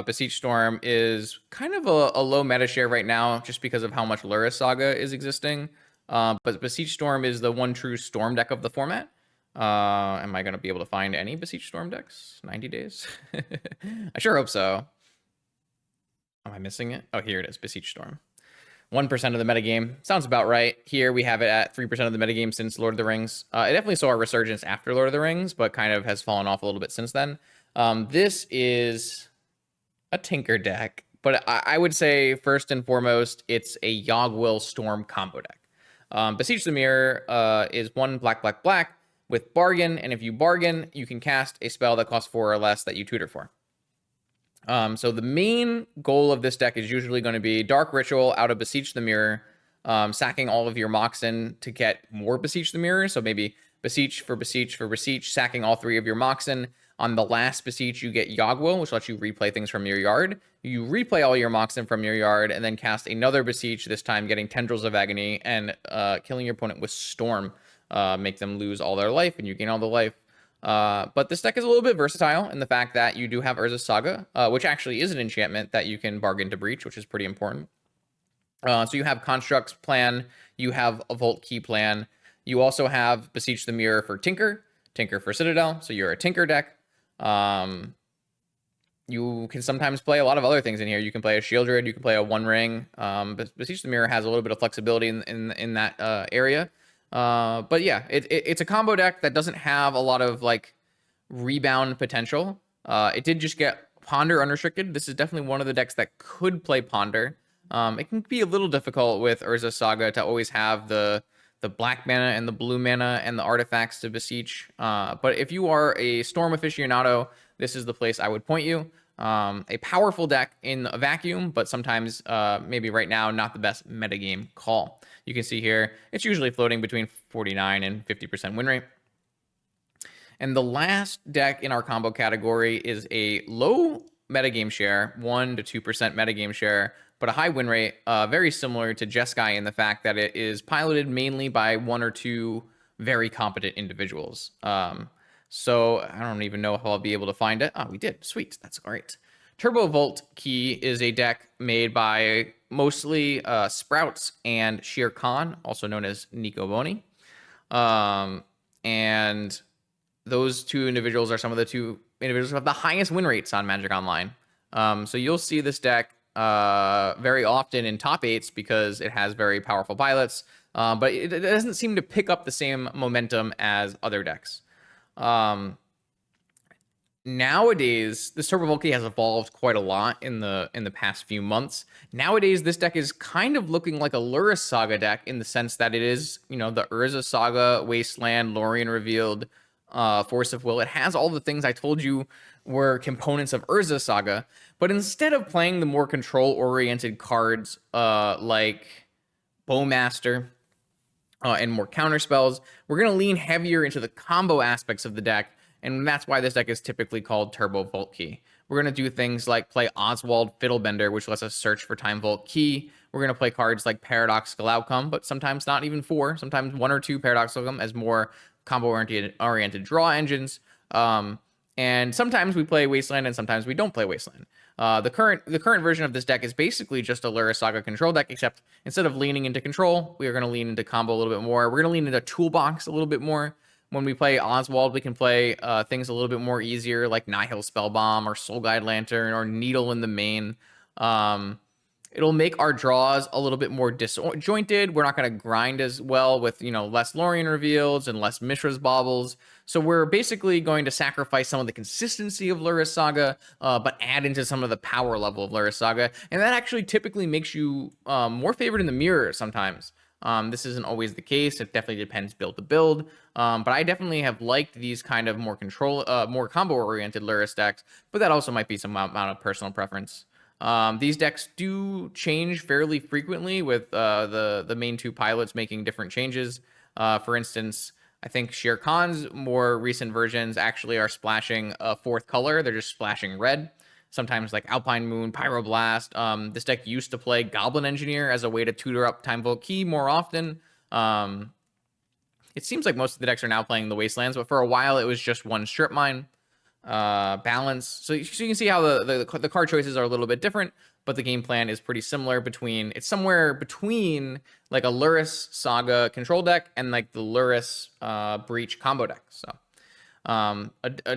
Speaker 1: Beseech Storm is kind of a low meta share right now, just because of how much Luris Saga is existing. But Beseech Storm is the one true Storm deck of the format. Am I going to be able to find any Beseech Storm decks? 90 days? I sure hope so. Am I missing it? Oh, here it is, Beseech Storm. 1% of the metagame. Sounds about right. Here we have it at 3% of the metagame since Lord of the Rings. It definitely saw a resurgence after Lord of the Rings, but kind of has fallen off a little bit since then. This is a Tinker deck, but I would say first and foremost, it's a Yogg-Will Storm combo deck. Beseech the Mirror is 1 black, black, black with Bargain, and if you bargain, you can cast a spell that costs 4 or less that you tutor for. So the main goal of this deck is usually going to be Dark Ritual out of Beseech the Mirror, sacking all of your Moxen to get more Beseech the Mirror. So maybe Beseech for Beseech for Beseech, sacking all 3 of your Moxen. On the last Beseech, you get Yagwo, which lets you replay things from your yard. You replay all your Moxen from your yard, and then cast another Beseech, this time getting Tendrils of Agony, and killing your opponent with Storm. Make them lose all their life, and you gain all the life. But this deck is a little bit versatile in the fact that you do have Urza's Saga, which actually is an enchantment that you can bargain to breach, which is pretty important. So you have Constructs plan, you have a Vault Key plan, you also have Beseech the Mirror for Tinker, Tinker for Citadel, so you're a Tinker deck. You can sometimes play a lot of other things in here. You can play a Shieldred, you can play a One Ring. But Beseech the Mirror has a little bit of flexibility in that area. But yeah, it's a combo deck that doesn't have a lot of like rebound potential. It did just get Ponder unrestricted. This is definitely one of the decks that could play Ponder. It can be a little difficult with Urza's Saga to always have the black mana and the blue mana and the artifacts to Beseech. But if you are a Storm aficionado, this is the place I would point you. A powerful deck in a vacuum, but sometimes maybe right now not the best metagame call. You can see here, it's usually floating between 49 and 50% win rate. And the last deck in our combo category is a low metagame share, 1 to 2% metagame share, but a high win rate, very similar to Jeskai in the fact that it is piloted mainly by 1 or 2 very competent individuals. So I don't even know if I'll be able to find it. Oh, we did. Sweet. That's great. Turbo Vault Key is a deck made by mostly Sprouts and Shere Khan, also known as Nico Boni. And those two individuals are some of the two individuals who have the highest win rates on Magic Online. So you'll see this deck very often in top 8s because it has very powerful pilots, but it doesn't seem to pick up the same momentum as other decks. Nowadays, this Turbo Vault Key has evolved quite a lot in the past few months. Nowadays, this deck is kind of looking like a Lurrus Saga deck in the sense that it is, the Urza Saga, Wasteland, Lorien Revealed, Force of Will. It has all the things I told you were components of Urza Saga, but instead of playing the more control-oriented cards like Bowmaster and more counter spells, we're going to lean heavier into the combo aspects of the deck, and that's why this deck is typically called Turbo Vault Key. We're going to do things like play Oswald Fiddlebender, which lets us search for Time Vault Key. We're going to play cards like Paradoxical Outcome, but sometimes not even 4, sometimes 1 or 2 Paradoxical Outcome as more combo-oriented draw engines. And sometimes we play Wasteland and sometimes we don't play Wasteland. The current version of this deck is basically just a Lurrus Saga control deck, except instead of leaning into control, we are going to lean into combo a little bit more. We're going to lean into toolbox a little bit more. When we play Oswald, we can play things a little bit more easier, like Nihil Spellbomb or Soul Guide Lantern or Needle in the main. It'll make our draws a little bit more disjointed. We're not going to grind as well with, less Lorien Reveals and less Mishra's Baubles. So we're basically going to sacrifice some of the consistency of Lurrus Saga, but add into some of the power level of Lurrus Saga. And that actually typically makes you more favored in the mirror sometimes. This isn't always the case. It definitely depends build to build. But I definitely have liked these kind of more more combo-oriented Lurrus decks, but that also might be some amount of personal preference. These decks do change fairly frequently with the main 2 pilots making different changes. For instance, I think Shere Khan's more recent versions actually are splashing a 4th color. They're just splashing red. Sometimes like Alpine Moon, Pyroblast. This deck used to play Goblin Engineer as a way to tutor up Time Vault Key more often. It seems like most of the decks are now playing the Wastelands, but for a while it was just 1 Strip Mine. Balance. So you can see how the card choices are a little bit different, but the game plan is pretty similar it's somewhere between like a Lurrus Saga control deck and like the Lurrus Breach combo deck. So an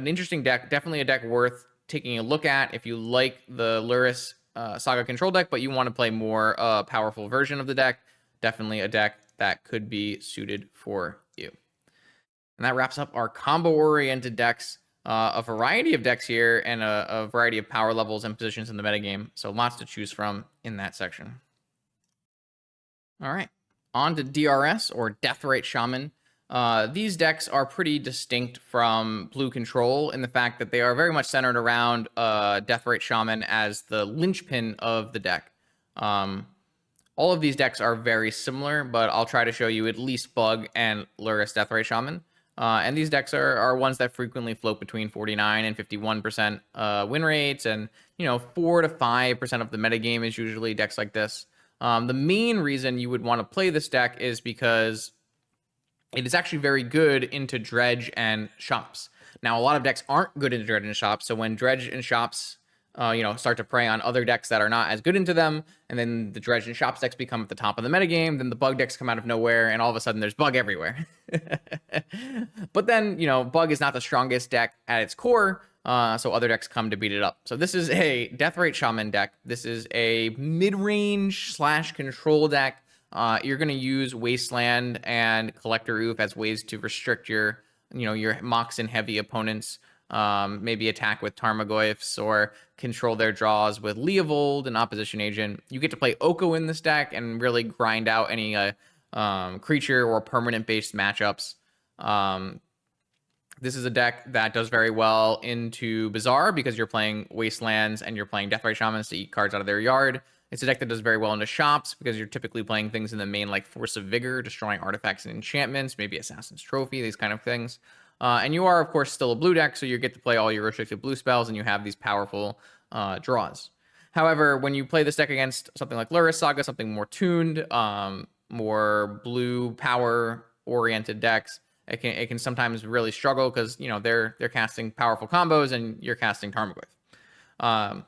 Speaker 1: interesting deck, definitely a deck worth taking a look at if you like the Lurrus Saga control deck, but you want to play more powerful version of the deck. Definitely a deck that could be suited for you. And that wraps up our combo-oriented decks. A variety of decks here and a variety of power levels and positions in the metagame. So lots to choose from in that section. All right, on to DRS or Deathrite Shaman. These decks are pretty distinct from Blue Control in the fact that they are very much centered around Deathrite Shaman as the linchpin of the deck. All of these decks are very similar, but I'll try to show you at least Bug and Lurrus Deathrite Shaman. And these decks are ones that frequently float between 49 and 51% win rates, and 4 to 5% of the metagame is usually decks like this. The main reason you would want to play this deck is because it is actually very good into Dredge and Shops. Now, a lot of decks aren't good into Dredge and Shops, so when Dredge and Shops start to prey on other decks that are not as good into them, and then the Dredge and Shops decks become at the top of the metagame, then the Bug decks come out of nowhere, and all of a sudden there's Bug everywhere. But then, Bug is not the strongest deck at its core, so other decks come to beat it up. So this is a Deathrite Shaman deck. This is a mid-range / control deck. You're going to use Wasteland and Collector Oof as ways to restrict your Moxen heavy opponents. Maybe attack with Tarmogoyfs or control their draws with Leovold and Opposition Agent. You get to play Oko in this deck and really grind out any creature or permanent-based matchups. This is a deck that does very well into Bazaar because you're playing Wastelands and you're playing Deathrite Shamans to eat cards out of their yard. It's a deck that does very well into Shops because you're typically playing things in the main like Force of Vigor, destroying artifacts and enchantments, maybe Assassin's Trophy, these kind of things. And you are, of course, still a blue deck, so you get to play all your restricted blue spells and you have these powerful draws. However, when you play this deck against something like Lurrus Saga, something more tuned, more blue power-oriented decks, it can sometimes really struggle because they're casting powerful combos and you're casting Tarmogoyf.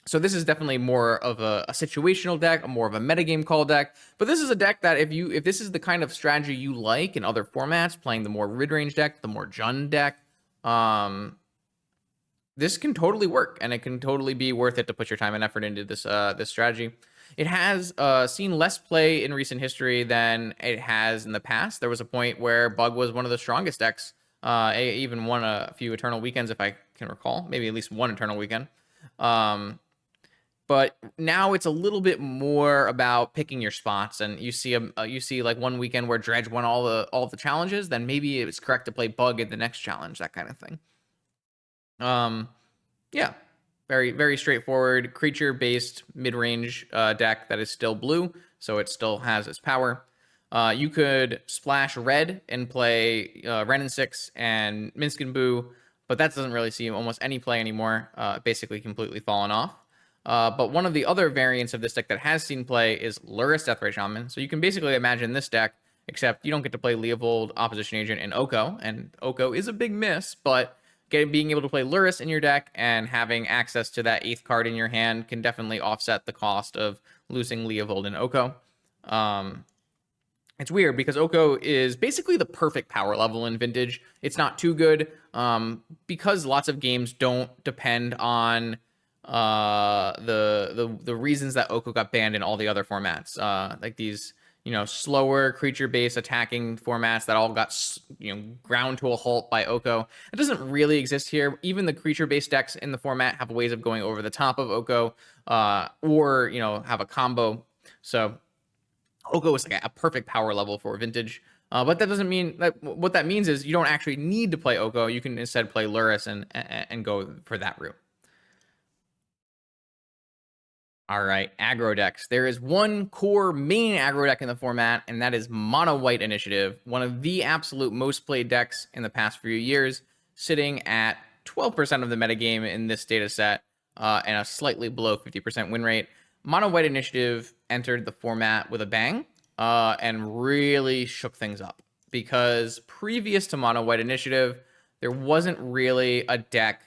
Speaker 1: So this is definitely more of a situational deck, more of a metagame call deck. But this is a deck that if this is the kind of strategy you like in other formats, playing the more mid-range deck, the more Jund deck, this can totally work, and it can totally be worth it to put your time and effort into this strategy. It has seen less play in recent history than it has in the past. There was a point where Bug was one of the strongest decks. Even won a few Eternal Weekends, if I can recall, maybe at least one Eternal Weekend. But now it's a little bit more about picking your spots, and you see like one weekend where Dredge won all the challenges, then maybe it's correct to play Bug in the next challenge, that kind of thing. Yeah, very, very straightforward creature-based mid-range deck that is still blue, so it still has its power. You could splash red and play Ren and 6 and Minsk and Boo, but that doesn't really see almost any play anymore, basically completely fallen off. But one of the other variants of this deck that has seen play is Lurrus Deathrite Shaman. So you can basically imagine this deck, except you don't get to play Leovold, Opposition Agent, and Oko. And Oko is a big miss, but being able to play Lurrus in your deck and having access to that 8th card in your hand can definitely offset the cost of losing Leovold and Oko. It's weird because Oko is basically the perfect power level in Vintage. It's not too good because lots of games don't depend on the reasons that Oko got banned in all the other formats, like these slower creature-based attacking formats that all got ground to a halt by Oko. It doesn't really exist here. Even the creature-based decks in the format have ways of going over the top of Oko, or have a combo. So Oko is like a perfect power level for Vintage. But that doesn't mean that what that means is you don't actually need to play Oko. You can instead play Lurrus and go for that route. All right, aggro decks. There is one core main aggro deck in the format, and that is Mono White Initiative, one of the absolute most played decks in the past few years, sitting at 12% of the metagame in this data set, and a slightly below 50% win rate. Mono White Initiative entered the format with a bang, and really shook things up, because previous to Mono White Initiative, there wasn't really a deck,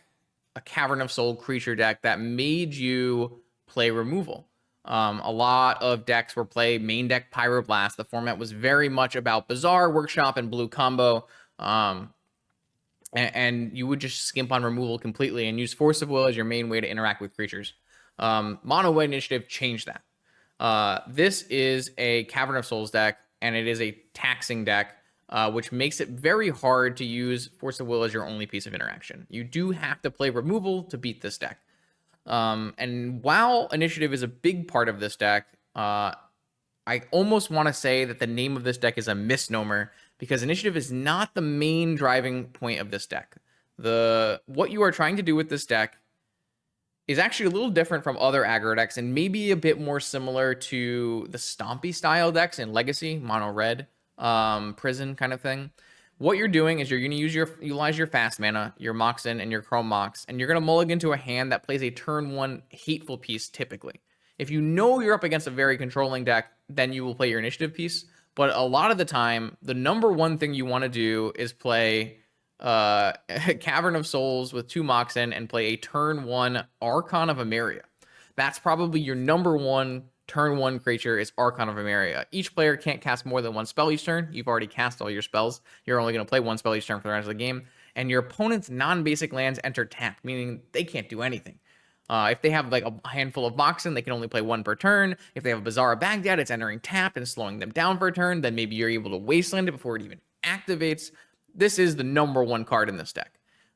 Speaker 1: a Cavern of Soul creature deck that made you play removal. A lot of decks were play main deck Pyroblast. The format was very much about Bazaar, Workshop, and blue combo. And you would just skimp on removal completely and use Force of Will as your main way to interact with creatures. Mono White Initiative changed that. This is a Cavern of Souls deck, and it is a taxing deck, which makes it very hard to use Force of Will as your only piece of interaction. You do have to play removal to beat this deck. And while Initiative is a big part of this deck, I almost want to say that the name of this deck is a misnomer, because Initiative is not the main driving point of this deck. What you are trying to do with this deck is actually a little different from other aggro decks, and maybe a bit more similar to the Stompy style decks in Legacy, Mono Red, Prison kind of thing, What you're doing is you're going to utilize your fast mana, your Moxen, and your Chrome Mox, and you're going to mulligan into a hand that plays a turn 1 hateful piece typically. If you know you're up against a very controlling deck, then you will play your initiative piece. But a lot of the time, the number one thing you want to do is play Cavern of Souls with 2 Moxen and play a turn 1 Archon of Emeria. That's probably your number one turn 1 creature is Archon of Emeria. Each player can't cast more than 1 spell each turn. You've already cast all your spells. You're only going to play 1 spell each turn for the rest of the game. And your opponent's non-basic lands enter tapped, meaning they can't do anything. If they have like a handful of Moxen, they can only play 1 per turn. If they have a Bazaar of Baghdad, it's entering tapped and slowing them down for a turn. Then maybe you're able to wasteland it before it even activates. This is the number 1 card in this deck.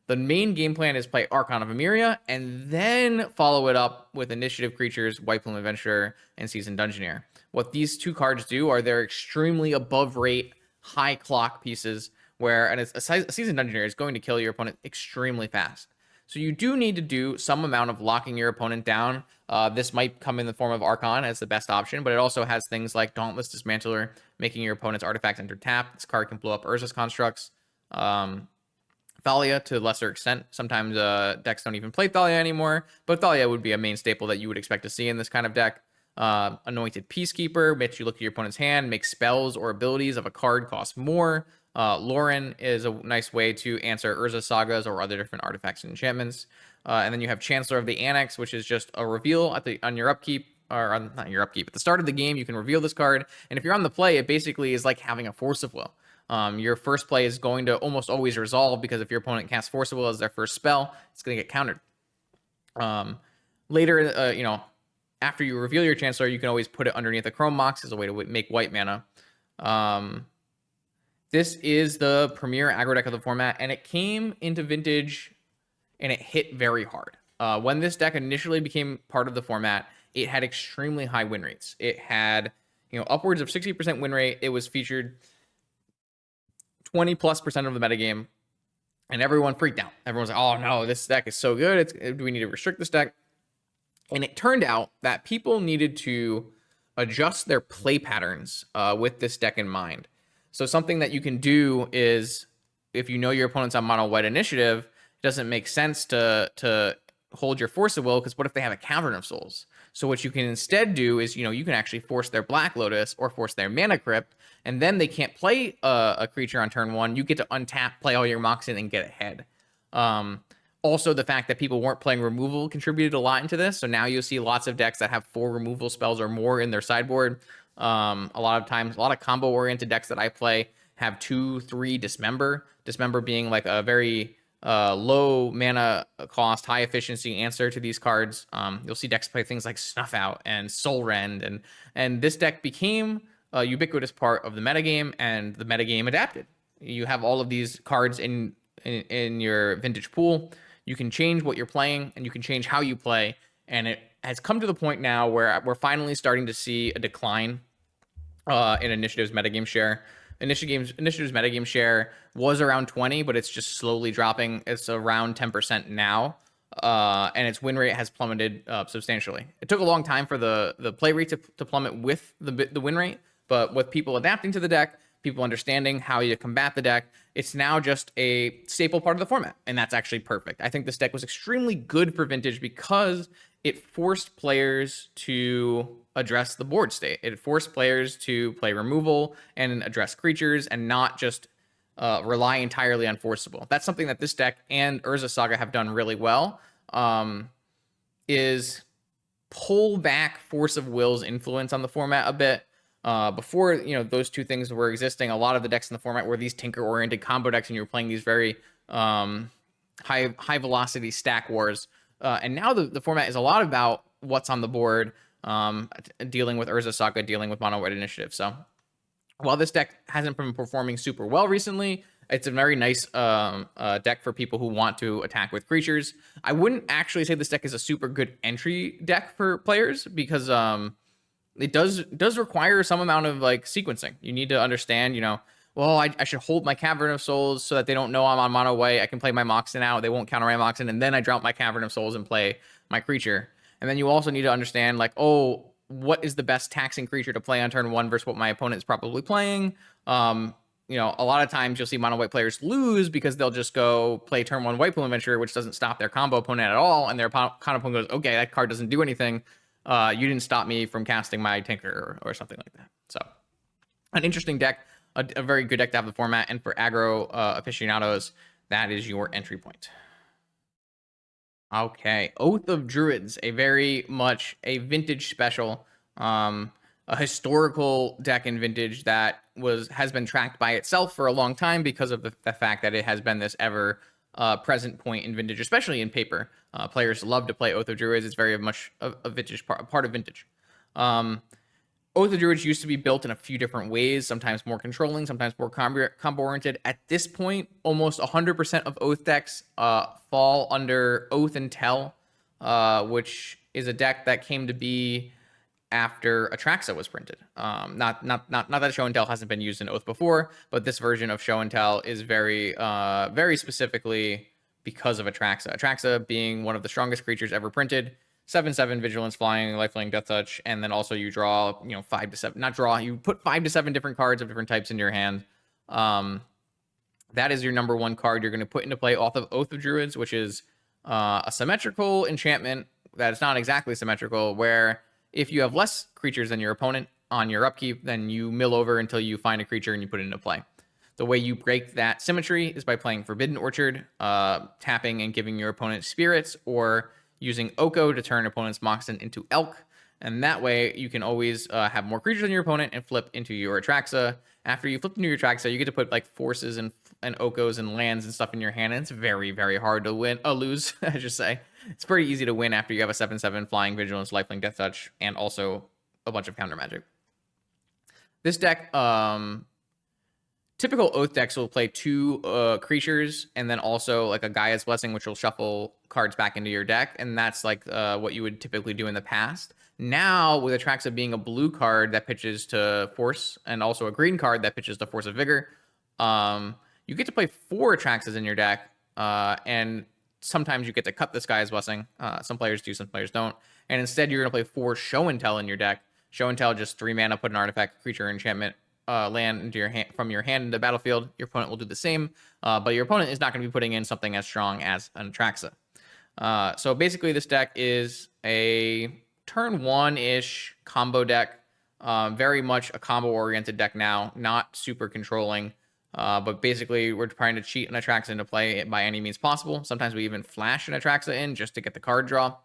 Speaker 1: The main game plan is play Archon of Emeria and then follow it up with initiative creatures, White Plume Adventurer, and Seasoned Dungeoneer. What these 2 cards do are they're extremely above rate, high clock pieces where a Seasoned Dungeoneer is going to kill your opponent extremely fast. So you do need to do some amount of locking your opponent down. This might come in the form of Archon as the best option, but it also has things like Dauntless Dismantler, making your opponent's artifacts enter tap. This card can blow up Urza's constructs. Thalia to a lesser extent. Sometimes decks don't even play Thalia anymore, but Thalia would be a main staple that you would expect to see in this kind of deck. Anointed Peacekeeper, makes you look at your opponent's hand, make spells or abilities of a card cost more. Lauren is a nice way to answer Urza Sagas or other different artifacts and enchantments. And then you have Chancellor of the Annex, which is just a reveal on your upkeep, or not your upkeep. At the start of the game, you can reveal this card, and if you're on the play, it basically is like having a Force of Will. Your first play is going to almost always resolve because if your opponent casts Force of Will as their first spell, it's going to get countered. Later, after you reveal your Chancellor, you can always put it underneath a Chrome Mox as a way to make white mana. This is the premier aggro deck of the format, and it came into Vintage, and it hit very hard. When this deck initially became part of the format, it had extremely high win rates. It had, upwards of 60% win rate. It was featured 20+% of the metagame, and everyone freaked out. Everyone's like, oh no, this deck is so good. Do we need to restrict this deck? And it turned out that people needed to adjust their play patterns with this deck in mind. So something that you can do is, if you know your opponent's on mono white initiative, it doesn't make sense to hold your Force of Will, because what if they have a Cavern of Souls? So what you can instead do is, you can actually force their Black Lotus or force their Mana Crypt, and then they can't play a creature on turn 1. You get to untap, play all your Moxen, and get ahead. Also, the fact that people weren't playing removal contributed a lot into this. So now you'll see lots of decks that have 4 removal spells or more in their sideboard. A lot of times, a lot of combo-oriented decks that I play have 2, 3 Dismember. Dismember being like a very low mana cost, high efficiency answer to these cards. You'll see decks play things like Snuff Out and Soul Rend, and this deck became a ubiquitous part of the metagame, and the metagame adapted. You have all of these cards in your Vintage pool. You can change what you're playing, and you can change how you play, and it has come to the point now where we're finally starting to see a decline in Initiative's metagame share. Initiative's metagame share was around 20, but it's just slowly dropping. It's around 10% now, and its win rate has plummeted substantially. It took a long time for the play rate to plummet with the win rate, but with people adapting to the deck, people understanding how you combat the deck, it's now just a staple part of the format, and that's actually perfect. I think this deck was extremely good for Vintage because it forced players to address the board state. It forced players to play removal and address creatures and not just rely entirely on Forcible. That's something that this deck and Urza Saga have done really well, is pull back Force of Will's influence on the format a bit. Before, those 2 things were existing, a lot of the decks in the format were these tinker-oriented combo decks, and you were playing these very high-velocity stack wars. And now the format is a lot about what's on the board, dealing with Urza Saga, dealing with mono white initiative. So while this deck hasn't been performing super well recently, it's a very nice deck for people who want to attack with creatures. I wouldn't actually say this deck is a super good entry deck for players, because it does require some amount of like sequencing. You need to understand, I should hold my Cavern of Souls so that they don't know I'm on mono white. I can play my Moxen out. They won't counter my Moxen, and then I drop my Cavern of Souls and play my creature. And then you also need to understand, like, what is the best taxing creature to play on turn 1 versus what my opponent is probably playing. you know, a lot of times you'll see mono white players lose because they'll just go play turn 1 white pool adventure, which doesn't stop their combo opponent at all, and their combo opponent goes, okay, that card doesn't do anything. You didn't stop me from casting my Tinker or something like that. So an interesting deck, a very good deck to have the format, and for aggro aficionados, that is your entry point. Okay, Oath of Druids, a very much a vintage special, a historical deck in Vintage that has been tracked by itself for a long time because of the fact that it has been this ever present point in Vintage, especially in paper. Players love to play Oath of Druids. It's very much a Vintage part of Vintage. Oath of Druids used to be built in a few different ways, sometimes more controlling, sometimes more combo-oriented. At this point, almost 100% of Oath decks fall under Oath and Tell, which is a deck that came to be after Atraxa was printed. Not that Show and Tell hasn't been used in Oath before, but this version of Show and Tell is very specifically because of Atraxa. Atraxa being one of the strongest creatures ever printed. 7/7 vigilance, flying, lifelink, death touch, and then also you draw, you know, 5 to 7. Not draw. You put 5 to 7 different cards of different types in your hand. That is your number one card you're going to put into play off of Oath of Druids, which is a symmetrical enchantment that is not exactly symmetrical, where if you have less creatures than your opponent on your upkeep, then you mill over until you find a creature and you put it into play. The way you break that symmetry is by playing Forbidden Orchard, tapping and giving your opponent spirits, or using Oko to turn opponent's Moxen into Elk. And that way you can always have more creatures than your opponent and flip into your Atraxa. After you flip into your Atraxa, you get to put like forces and Okos and lands and stuff in your hand. And it's very, very hard to lose, I should say. It's pretty easy to win after you have a 7/7 flying, vigilance, lifelink, death touch, and also a bunch of counter magic. This deck, typical Oath decks will play 2 creatures and then also like a Gaia's Blessing, which will shuffle cards back into your deck. And that's like what you would typically do in the past. Now, with Atraxa being a blue card that pitches to Force and also a green card that pitches to Force of Vigor, you get to play 4 Atraxas in your deck. And sometimes you get to cut this Gaia's Blessing. Some players do, some players don't. And instead, you're going to play 4 Show and Tell in your deck. Show and Tell, just 3 mana, put an artifact, creature, enchantment, land into your hand, from your hand into the battlefield. Your opponent will do the same, but your opponent is not going to be putting in something as strong as an Atraxa. So basically, this deck is a turn 1-ish combo deck. Very much a combo-oriented deck now, not super controlling. But basically, we're trying to cheat an Atraxa into play by any means possible. Sometimes we even flash an Atraxa in just to get the card draw.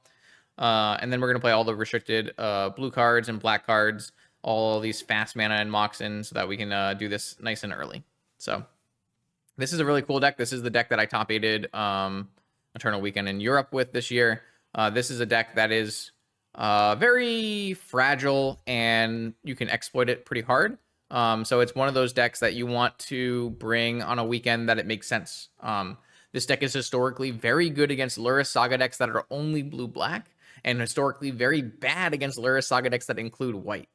Speaker 1: And then we're going to play all the restricted blue cards and black cards, all these fast mana and Moxen, so that we can do this nice and early. So this is a really cool deck. This is the deck that I top 8'd Eternal Weekend in Europe with this year. This is a deck that is very fragile, and you can exploit it pretty hard. So it's one of those decks that you want to bring on a weekend that it makes sense. This deck is historically very good against Lurrus Saga decks that are only blue-black, and historically very bad against Lurrus Saga decks that include white.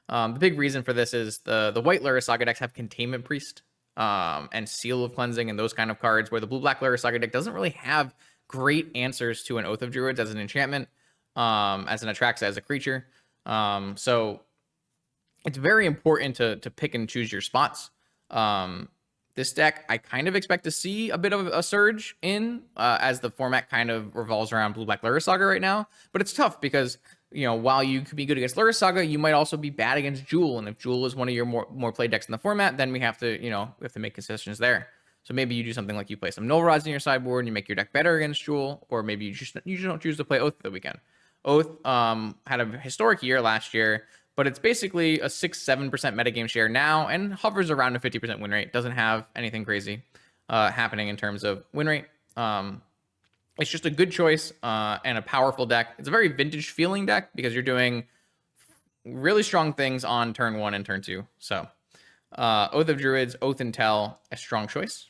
Speaker 1: The big reason for this is the white Lurrus Saga decks have Containment Priest and Seal of Cleansing and those kind of cards, where the blue-black Lurrus Saga deck doesn't really have great answers to an Oath of Druids as an enchantment, as an Atraxa, as a creature. So it's very important to pick and choose your spots. This deck, I kind of expect to see a bit of a surge in as the format kind of revolves around blue-black Lurrus Saga right now. But it's tough because, you know, while you could be good against Lurrus Saga, you might also be bad against Jewel. And if Jewel is one of your more played decks in the format, then we have to make concessions there. So maybe you do something like you play some Null Rods in your sideboard and you make your deck better against Jewel, or maybe you just don't choose to play Oath the weekend. Oath had a historic year last year, but it's basically a 6-7% metagame share now and hovers around a 50% win rate. Doesn't have anything crazy happening in terms of win rate. It's just a good choice and a powerful deck. It's a very vintage feeling deck because you're doing really strong things on turn 1 and turn 2. So Oath of Druids, Oath and Tell, a strong choice.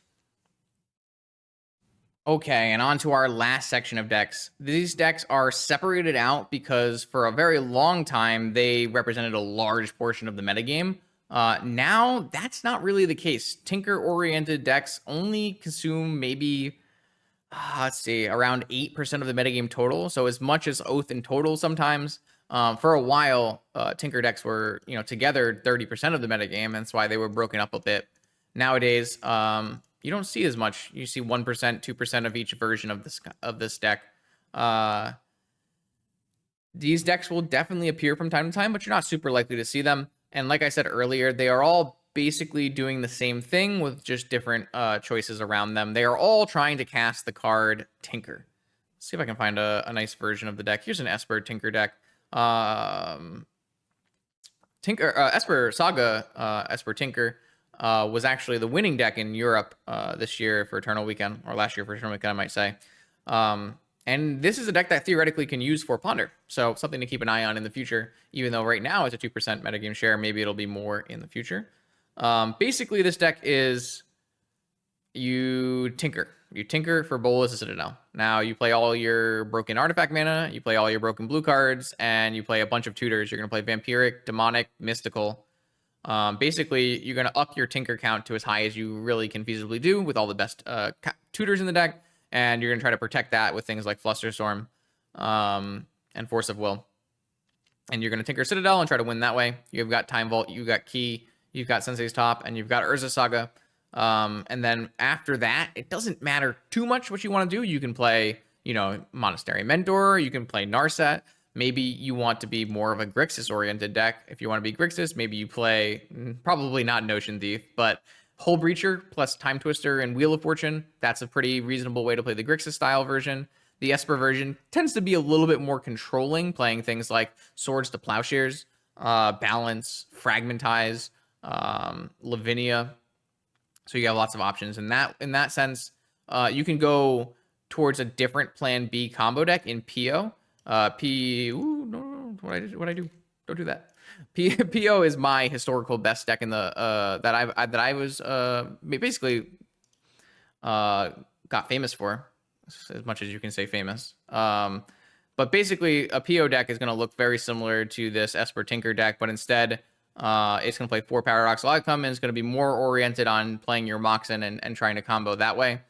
Speaker 1: Okay, and on to our last section of decks. These decks are separated out because for a very long time, they represented a large portion of the metagame. Now, that's not really the case. Tinker-oriented decks only consume maybe, around 8% of the metagame total. So as much as Oath in total sometimes. For a while, Tinker decks were, together 30% of the metagame. That's why they were broken up a bit. Nowadays, you don't see as much. You see 1%, 2% of each version of this deck. These decks will definitely appear from time to time, but you're not super likely to see them. And like I said earlier, they are all basically doing the same thing with just different choices around them. They are all trying to cast the card Tinker. Let's see if I can find a nice version of the deck. Here's an Esper Tinker deck. Esper Saga Esper Tinker was actually the winning deck in Europe this year for Eternal Weekend, or last year for Eternal Weekend, I might say. And this is a deck that theoretically can use for Ponder, so something to keep an eye on in the future. Even though right now it's a 2% metagame share, maybe it'll be more in the future. Basically, this deck is you tinker for Bolas and Citadel. Now you play all your broken artifact mana, you play all your broken blue cards, and you play a bunch of tutors. You're going to play Vampiric, Demonic, Mystical. Basically, you're going to up your tinker count to as high as you really can feasibly do with all the best tutors in the deck, and you're going to try to protect that with things like Flusterstorm and Force of Will. And you're going to tinker Citadel and try to win that way. You've got Time Vault, you've got Key, you've got Sensei's Top, and you've got Urza Saga. And then after that, it doesn't matter too much what you want to do. You can play, Monastery Mentor, you can play Narset. Maybe you want to be more of a Grixis-oriented deck. If you want to be Grixis, maybe you play, probably not Notion Thief, but Hull Breacher plus Time Twister and Wheel of Fortune. That's a pretty reasonable way to play the Grixis-style version. The Esper version tends to be a little bit more controlling, playing things like Swords to Plowshares, Balance, Fragmentize, Lavinia. So you have lots of options. In that sense, you can go towards a different Plan B combo deck in PO. No, what I do? Don't do that. PO is my historical best deck in the that I was basically got famous for, as much as you can say famous. But basically, a PO deck is going to look very similar to this Esper Tinker deck, but instead, it's going to play 4 Paradoxical Outcome, and it's going to be more oriented on playing your Moxen and trying to combo that way.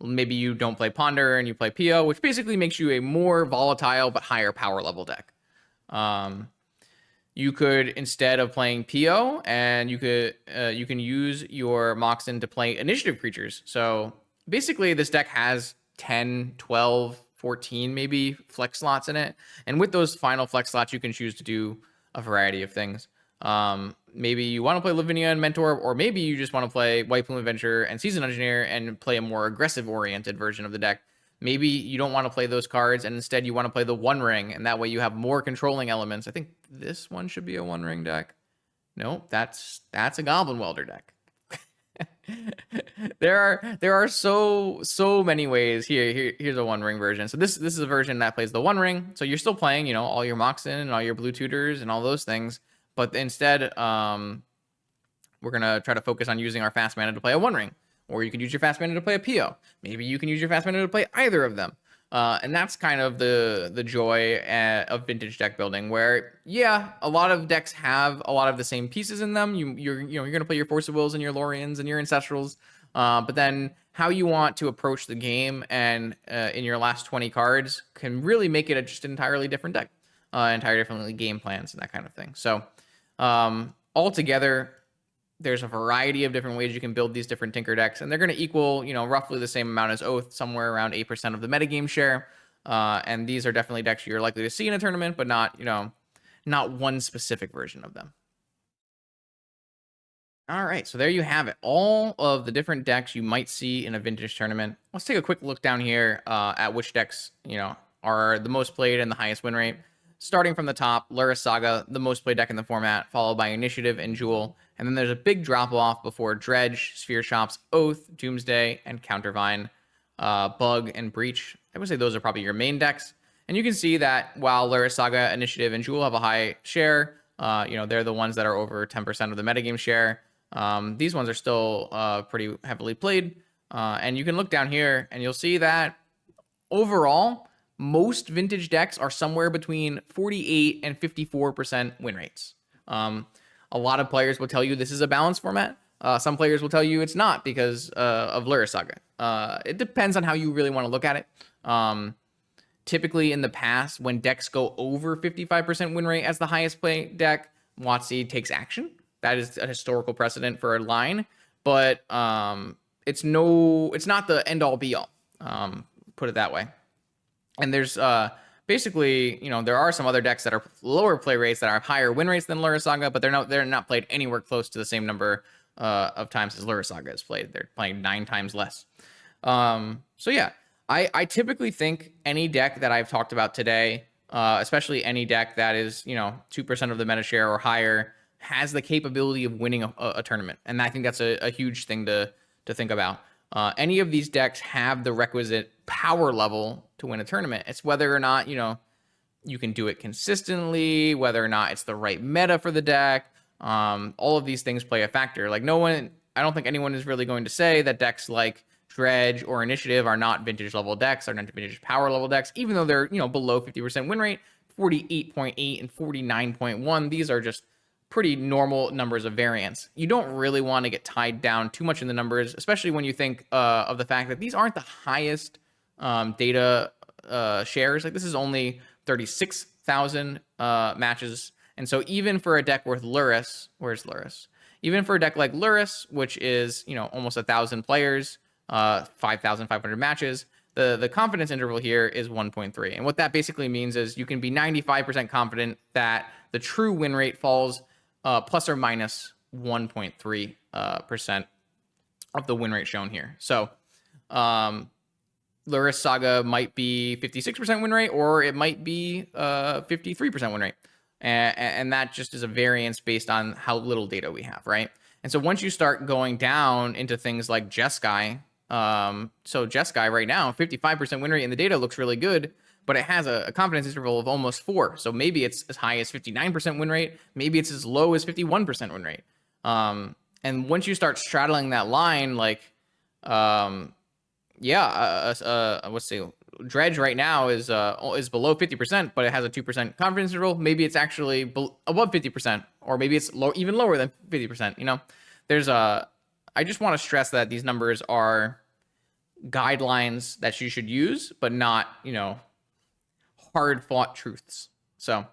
Speaker 1: Maybe you don't play Ponder and you play PO, which basically makes you a more volatile but higher power level deck. You could, instead of playing PO, and you can use your Moxen to play initiative creatures. So basically, this deck has 10, 12, 14 maybe flex slots in it, and with those final flex slots, you can choose to do a variety of things. Maybe you want to play Lavinia and Mentor, or maybe you just want to play White Plume Adventure and Season Engineer and play a more aggressive-oriented version of the deck. Maybe you don't want to play those cards, and instead you want to play the One Ring, and that way you have more controlling elements. I think this one should be a One Ring deck. No, that's a Goblin Welder deck. There are so many ways. Here's a One Ring version. So this is a version that plays the One Ring. So you're still playing, all your Moxen and all your blue tutors and all those things. But instead, we're gonna try to focus on using our fast mana to play a One Ring. Or you could use your fast mana to play a PO. Maybe you can use your fast mana to play either of them. And that's kind of the joy of vintage deck building, where a lot of decks have a lot of the same pieces in them. You're gonna play your Force of Wills and your Lorians and your Ancestrals, but then how you want to approach the game and in your last 20 cards can really make it just an entirely different deck, entirely different game plans and that kind of thing. So altogether, there's a variety of different ways you can build these different Tinker decks, and they're going to equal, roughly the same amount as Oath, somewhere around 8% of the metagame share. And these are definitely decks you're likely to see in a tournament, but not one specific version of them. All right, so there you have it. All of the different decks you might see in a vintage tournament. Let's take a quick look down here at which decks, are the most played and the highest win rate. Starting from the top, Lurrus Saga, the most played deck in the format, followed by Initiative and Jewel. And then there's a big drop-off before Dredge, Sphere Shops, Oath, Doomsday, and Countervine, Bug, and Breach. I would say those are probably your main decks. And you can see that while Lurrus Saga, Initiative, and Jewel have a high share, they're the ones that are over 10% of the metagame share. These ones are still pretty heavily played. And you can look down here, and you'll see that overall, most vintage decks are somewhere between 48 and 54% win rates. A lot of players will tell you this is a balanced format. Some players will tell you it's not because of Lurrus Saga. It depends on how you really want to look at it. Typically in the past, when decks go over 55% win rate as the highest play deck, WotC takes action. That is a historical precedent for a line, but it's not the end all be all. Put it that way. And there's basically, there are some other decks that are lower play rates that are higher win rates than Lura Saga, but they're not played anywhere close to the same number of times as Lura Saga is played. They're playing 9 times less. So yeah, I typically think any deck that I've talked about today, especially any deck that is 2% of the meta share or higher, has the capability of winning a tournament, and I think that's a huge thing to think about. Any of these decks have the requisite power level to win a tournament. It's whether or not you can do it consistently, whether or not it's the right meta for the deck. All of these things play a factor. Like I don't think anyone is really going to say that decks like Dredge or Initiative are not vintage level decks, are not vintage power level decks, even though they're below 50% win rate, 48.8 and 49.1. These are just pretty normal numbers of variance. You don't really want to get tied down too much in the numbers, especially when you think of the fact that these aren't the highest data shares. Like, this is only 36,000 matches. And so even for a deck with Lurrus, where's Lurrus? Even for a deck like Lurrus, which is, almost 1,000 players, 5,500 matches, the confidence interval here is 1.3. And what that basically means is you can be 95% confident that the true win rate falls plus or minus 1.3% of the win rate shown here. So Lurrus Saga might be 56% win rate, or it might be 53% win rate. And that just is a variance based on how little data we have, right? And so once you start going down into things like Jeskai, so Jeskai right now, 55% win rate in the data looks really good, but it has a confidence interval of almost 4. So maybe it's as high as 59% win rate. Maybe it's as low as 51% win rate. And once you start straddling that line, like, let's see, Dredge right now is below 50%, but it has a 2% confidence interval. Maybe it's actually above 50%, or maybe it's even lower than 50%. I just want to stress that these numbers are guidelines that you should use, but not, hard fought truths. So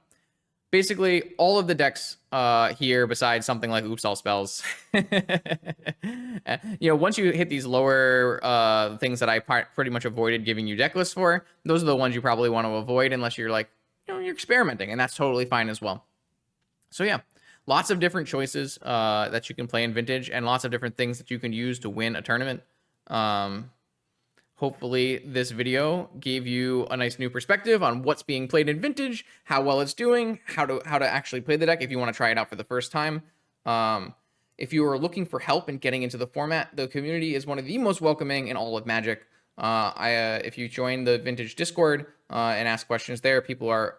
Speaker 1: basically all of the decks here, besides something like Oops All Spells, once you hit these lower things that I pretty much avoided giving you deck lists for, those are the ones you probably want to avoid unless you're like, you're experimenting, and that's totally fine as well. So yeah, lots of different choices that you can play in Vintage, and lots of different things that you can use to win a tournament. Hopefully this video gave you a nice new perspective on what's being played in Vintage, how well it's doing, how to actually play the deck if you want to try it out for the first time. If you are looking for help in getting into the format, the community is one of the most welcoming in all of Magic. If you join the Vintage Discord and ask questions there, people are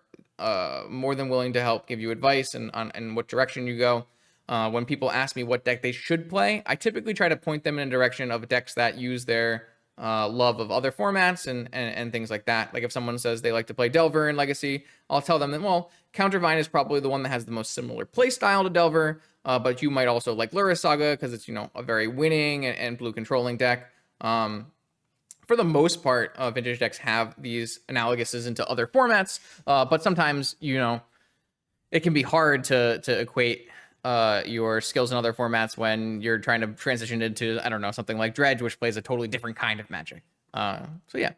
Speaker 1: more than willing to help give you advice and what direction you go. When people ask me what deck they should play, I typically try to point them in a direction of decks that use their love of other formats and things like that. Like if someone says they like to play Delver in Legacy, I'll tell them that, well, Countervine is probably the one that has the most similar play style to Delver, but you might also like Lura Saga because it's, a very winning and blue controlling deck. For the most part, Vintage decks have these analoguses into other formats, but sometimes, it can be hard to equate your skills in other formats when you're trying to transition into, I don't know, something like Dredge, which plays a totally different kind of Magic. So yeah,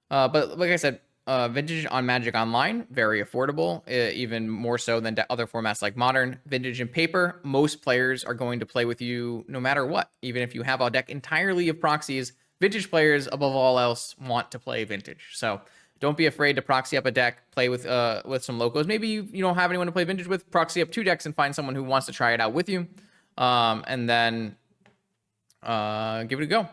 Speaker 1: but like I said, Vintage on Magic Online, very affordable, even more so than other formats like Modern. Vintage and Paper, most players are going to play with you no matter what. Even if you have a deck entirely of proxies, Vintage players, above all else, want to play Vintage. So don't be afraid to proxy up a deck, play with some locos. Maybe you don't have anyone to play Vintage with, proxy up 2 decks and find someone who wants to try it out with you, and then give it a go.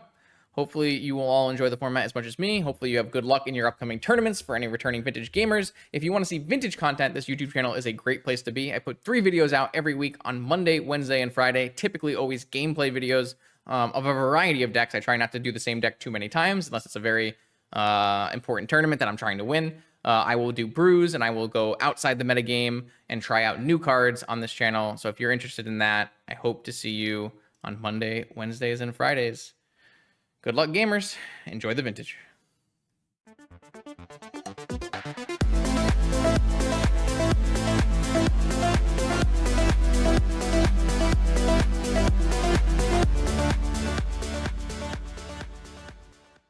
Speaker 1: Hopefully you will all enjoy the format as much as me. Hopefully you have good luck in your upcoming tournaments for any returning Vintage gamers. If you want to see Vintage content, this YouTube channel is a great place to be. I put 3 videos out every week on Monday, Wednesday, and Friday, typically always gameplay videos of a variety of decks. I try not to do the same deck too many times unless it's a very important tournament that I'm trying to win. I will do brews and I will go outside the metagame and try out new cards on this channel. So if you're interested in that, I hope to see you on Monday, Wednesdays, and Fridays. Good luck, gamers. Enjoy the Vintage.